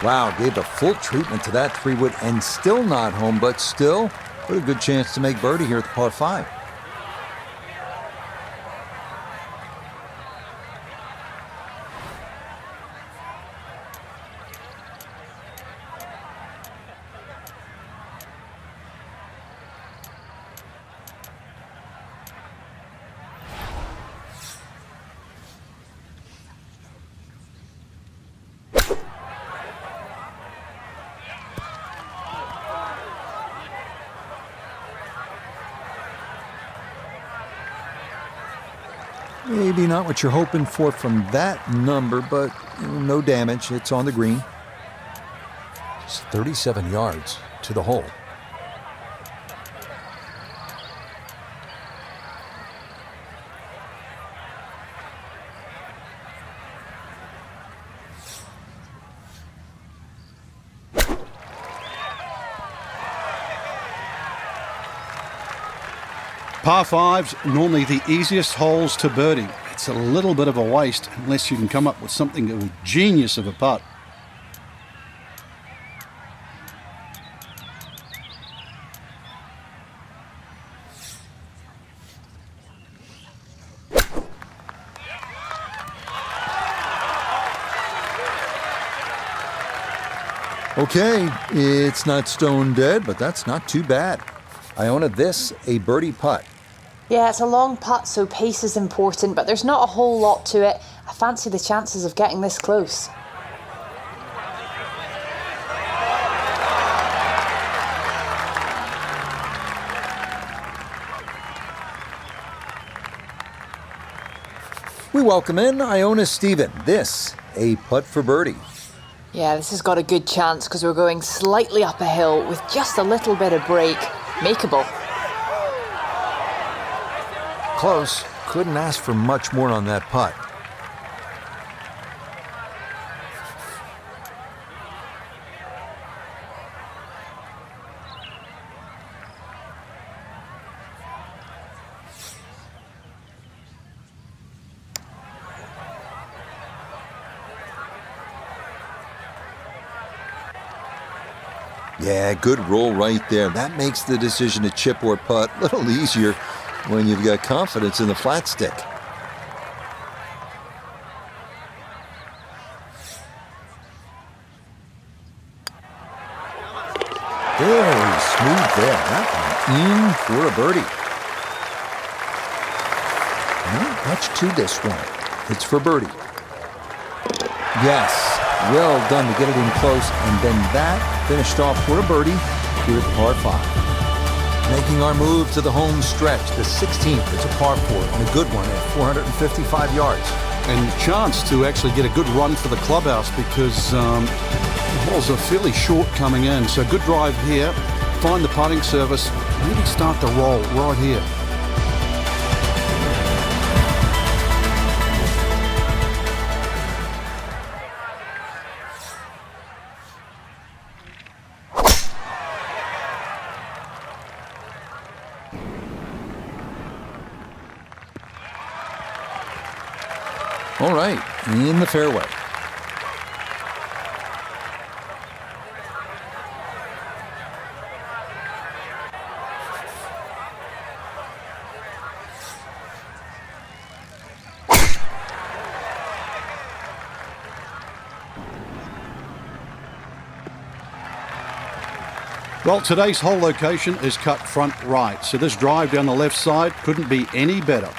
Wow, gave the full treatment to that three-wood and still not home, but still with a good chance to make birdie here at the par 5. Maybe not what you're hoping for from that number, but no damage. It's on the green. It's 37 yards to the hole. Par 5's normally the easiest holes to birdie. It's a little bit of a waste unless you can come up with something of a genius of a putt. Okay, it's not stone dead, but that's not too bad. Iona, this a birdie putt. Yeah, it's a long putt, so pace is important, but there's not a whole lot to it. I fancy the chances of getting this close. We welcome in Iona Stephen. This a putt for birdie. Yeah, this has got a good chance because we're going slightly up a hill with just a little bit of break. Makeable. Close. Couldn't ask for much more on that putt. Yeah, good roll right there. That makes the decision to chip or putt a little easier when you've got confidence in the flat stick. Very smooth there. That one in for a birdie. Not much to this one. It's for birdie. Yes, well done to get it in close, and then that finished off for a birdie here at par 5. Making our move to the home stretch, the 16th. It's a par 4 and a good one at 455 yards. And chance to actually get a good run for the clubhouse because the balls are fairly short coming in. So good drive here, find the putting surface, maybe start the roll right here. All right, in the fairway. Well, today's hole location is cut front right, so this drive down the left side couldn't be any better.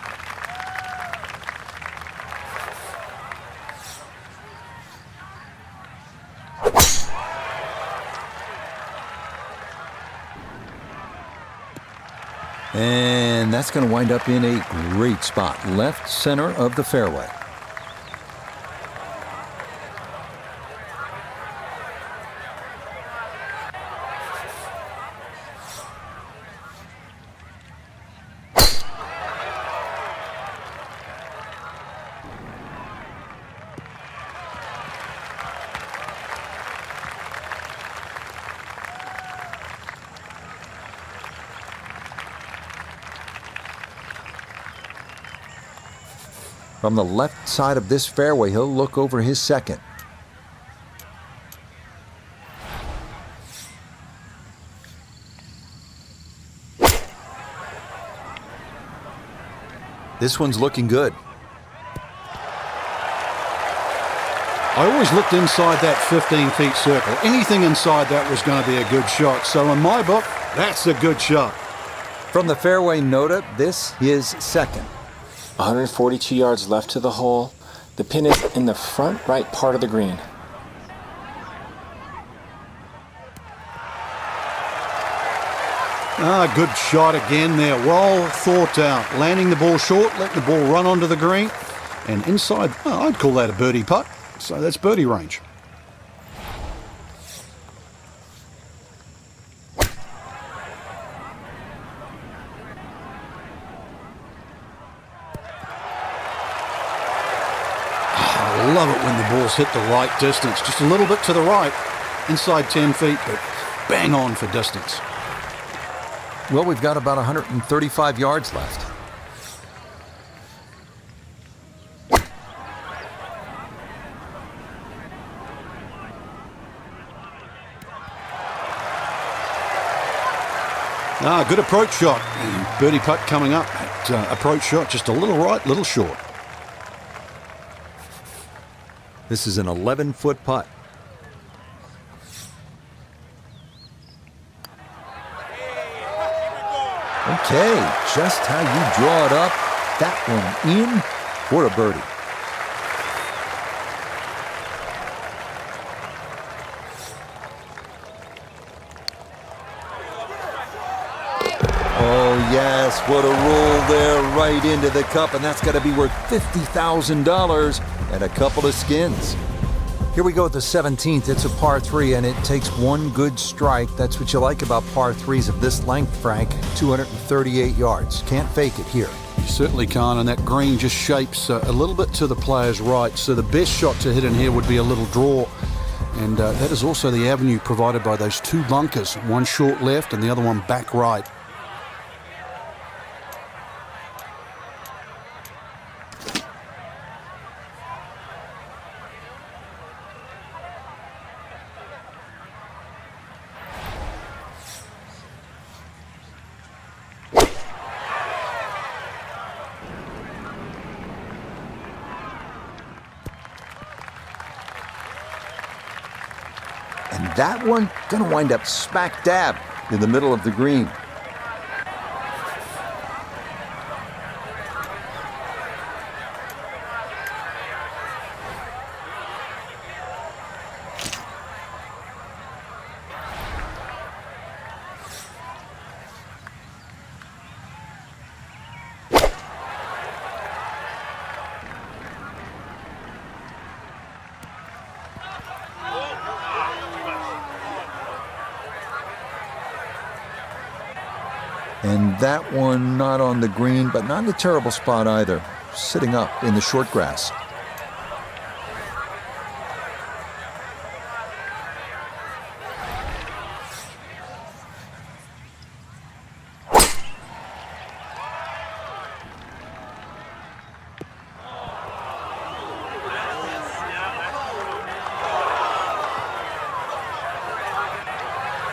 And that's going to wind up in a great spot, left center of the fairway. From the left side of this fairway, he'll look over his second. This one's looking good. I always looked inside that 15 feet circle. Anything inside that was going to be a good shot. So in my book, that's a good shot. From the fairway nota, this is second. 142 yards left to the hole. The pin is in the front right part of the green. Good shot again there. Well thought out. Landing the ball short, letting the ball run onto the green. And inside, I'd call that a birdie putt. So that's birdie range. I love it when the balls hit the right distance. Just a little bit to the right, inside 10 feet, but bang on for distance. Well, we've got about 135 yards left. Good approach shot. Birdie putt coming up. Approach shot just a little right, little short. This is an 11-foot putt. Okay, just how you draw it up. That one in for a birdie. Oh, yes, what a roll there right into the cup, and that's got to be worth $50,000 and a couple of skins. Here we go at the 17th. It's a par 3, and it takes one good strike. That's what you like about par 3s of this length, Frank. 238 yards. Can't fake it here. You certainly can't, and that green just shapes a little bit to the player's right. So the best shot to hit in here would be a little draw. And that is also the avenue provided by those two bunkers. One short left and the other one back right. And that one gonna wind up smack dab in the middle of the green. And that one not on the green, but not in a terrible spot either. Sitting up in the short grass.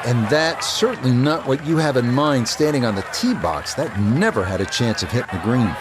And that's certainly not what you have in mind standing on the tee box. That never had a chance of hitting the green.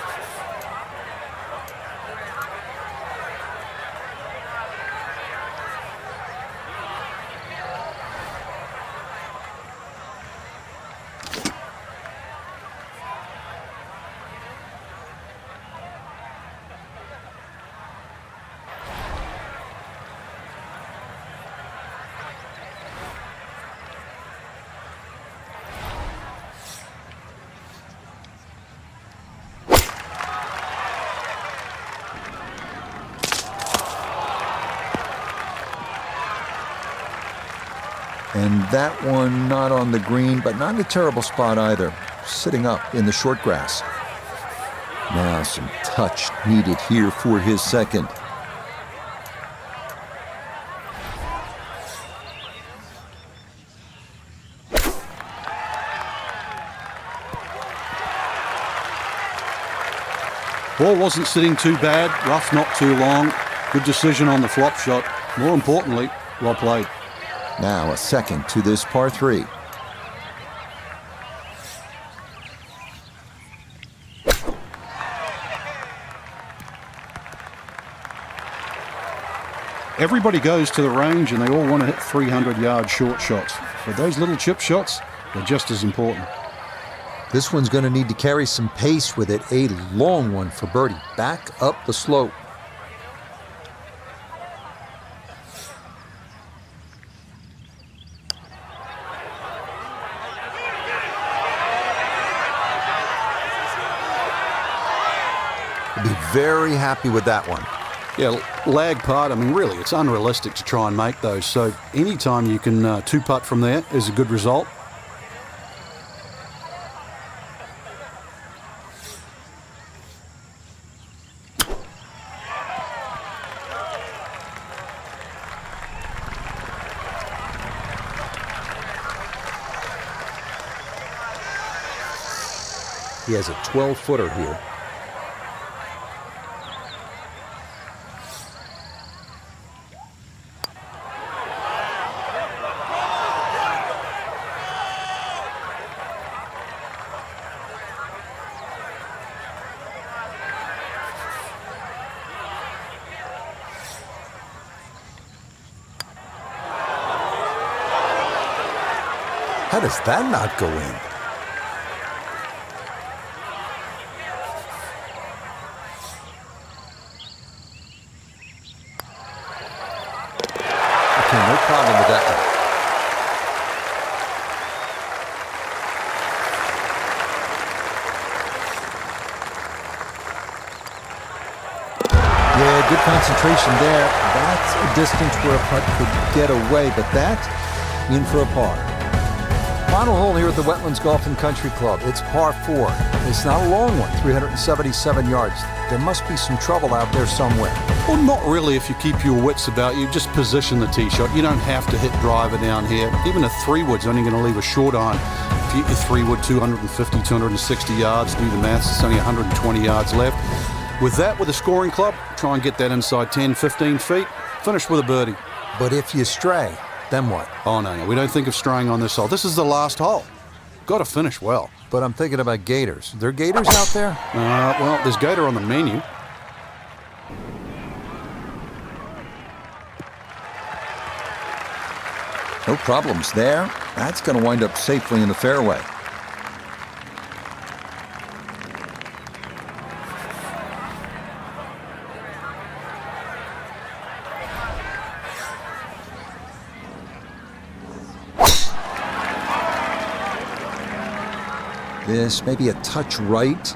And that one not on the green, but not in a terrible spot either. Sitting up in the short grass. Now some touch needed here for his second. Ball wasn't sitting too bad, rough not too long. Good decision on the flop shot. More importantly, well played. Now a second to this par 3. Everybody goes to the range and they all want to hit 300-yard short shots. But those little chip shots, they're just as important. This one's going to need to carry some pace with it. A long one for birdie. Back up the slope. Be very happy with that one. Yeah, lag putt, I mean, really, it's unrealistic to try and make those. So anytime you can two-putt from there is a good result. He has a 12-footer here. How does that not go in? Okay, no problem with that one. Yeah, good concentration there. That's a distance where a putt could get away, but that, in for a par. Final hole here at the Wetlands Golf and Country Club. It's par 4. It's not a long one, 377 yards. There must be some trouble out there somewhere. Well, not really if you keep your wits about you. Just position the tee shot. You don't have to hit driver down here. Even a 3-wood's only going to leave a short iron. If you hit your 3-wood 250, 260 yards, do the maths, it's only 120 yards left. With that, with a scoring club, try and get that inside 10, 15 feet. Finish with a birdie. But if you stray, then what? Oh, no, we don't think of straying on this hole. This is the last hole. Got to finish well. But I'm thinking about gators. There gators out there? Well, there's gator on the menu. No problems there. That's going to wind up safely in the fairway. This may be a touch right.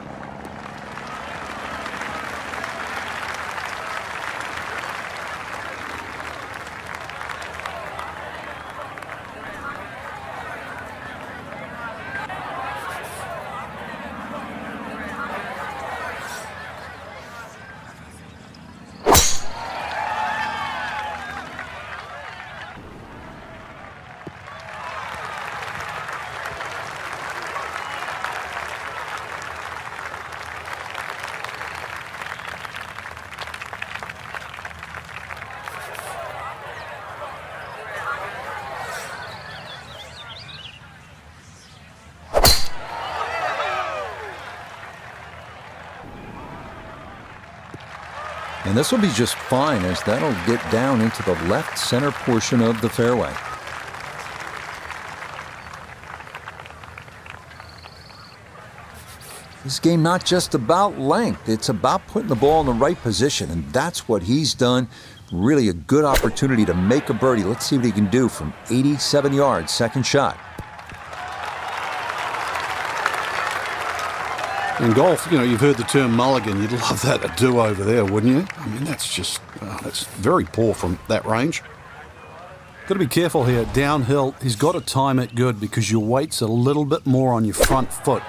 And this will be just fine, as that'll get down into the left center portion of the fairway. This game not just about length, it's about putting the ball in the right position, and that's what he's done. Really a good opportunity to make a birdie. Let's see what he can do from 87 yards, second shot. In golf, you know, you've heard the term mulligan. You'd love that, a do-over there, wouldn't you? I mean, that's just, that's very poor from that range. Got to be careful here. Downhill, he's got to time it good because your weight's a little bit more on your front foot.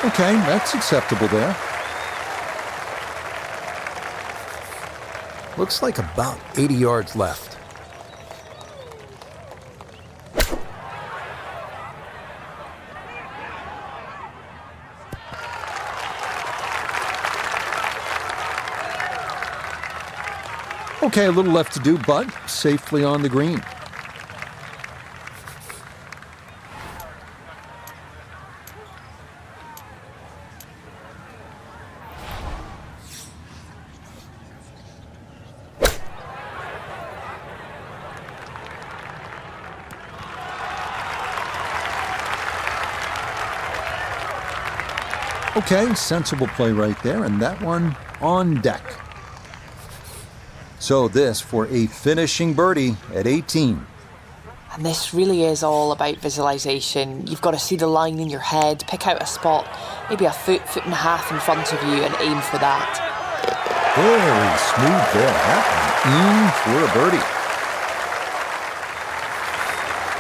Okay, that's acceptable there. Looks like about 80 yards left. Okay, a little left to do, but safely on the green. Okay, sensible play right there, and that one on deck. So this for a finishing birdie at 18. And this really is all about visualization. You've got to see the line in your head, pick out a spot, maybe a foot and a half in front of you, and aim for that. Very smooth there. That one in for a birdie.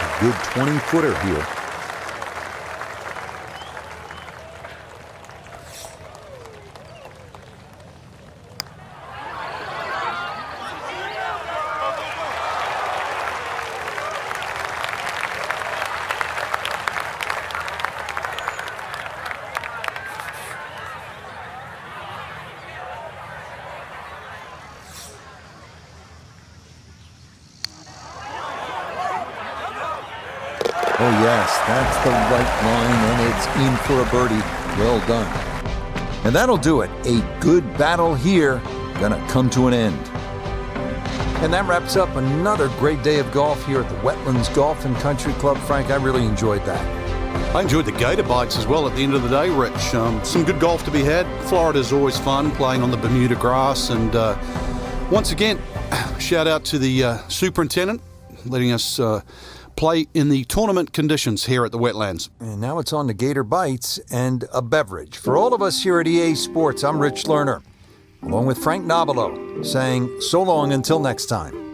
A good 20-footer here. Oh yes, that's the right line, and it's in for a birdie. Well done. And that'll do it. A good battle here, gonna come to an end. And that wraps up another great day of golf here at the Wetlands Golf and Country Club. Frank, I really enjoyed that. I enjoyed the gator bites as well at the end of the day, Rich. Some good golf to be had. Florida's always fun, playing on the Bermuda grass. And once again, shout out to the superintendent letting us play in the tournament conditions here at the Wetlands. And now it's on to Gator Bites and a beverage. For all of us here at EA Sports, I'm Rich Lerner, along with Frank Nobilo, saying so long until next time.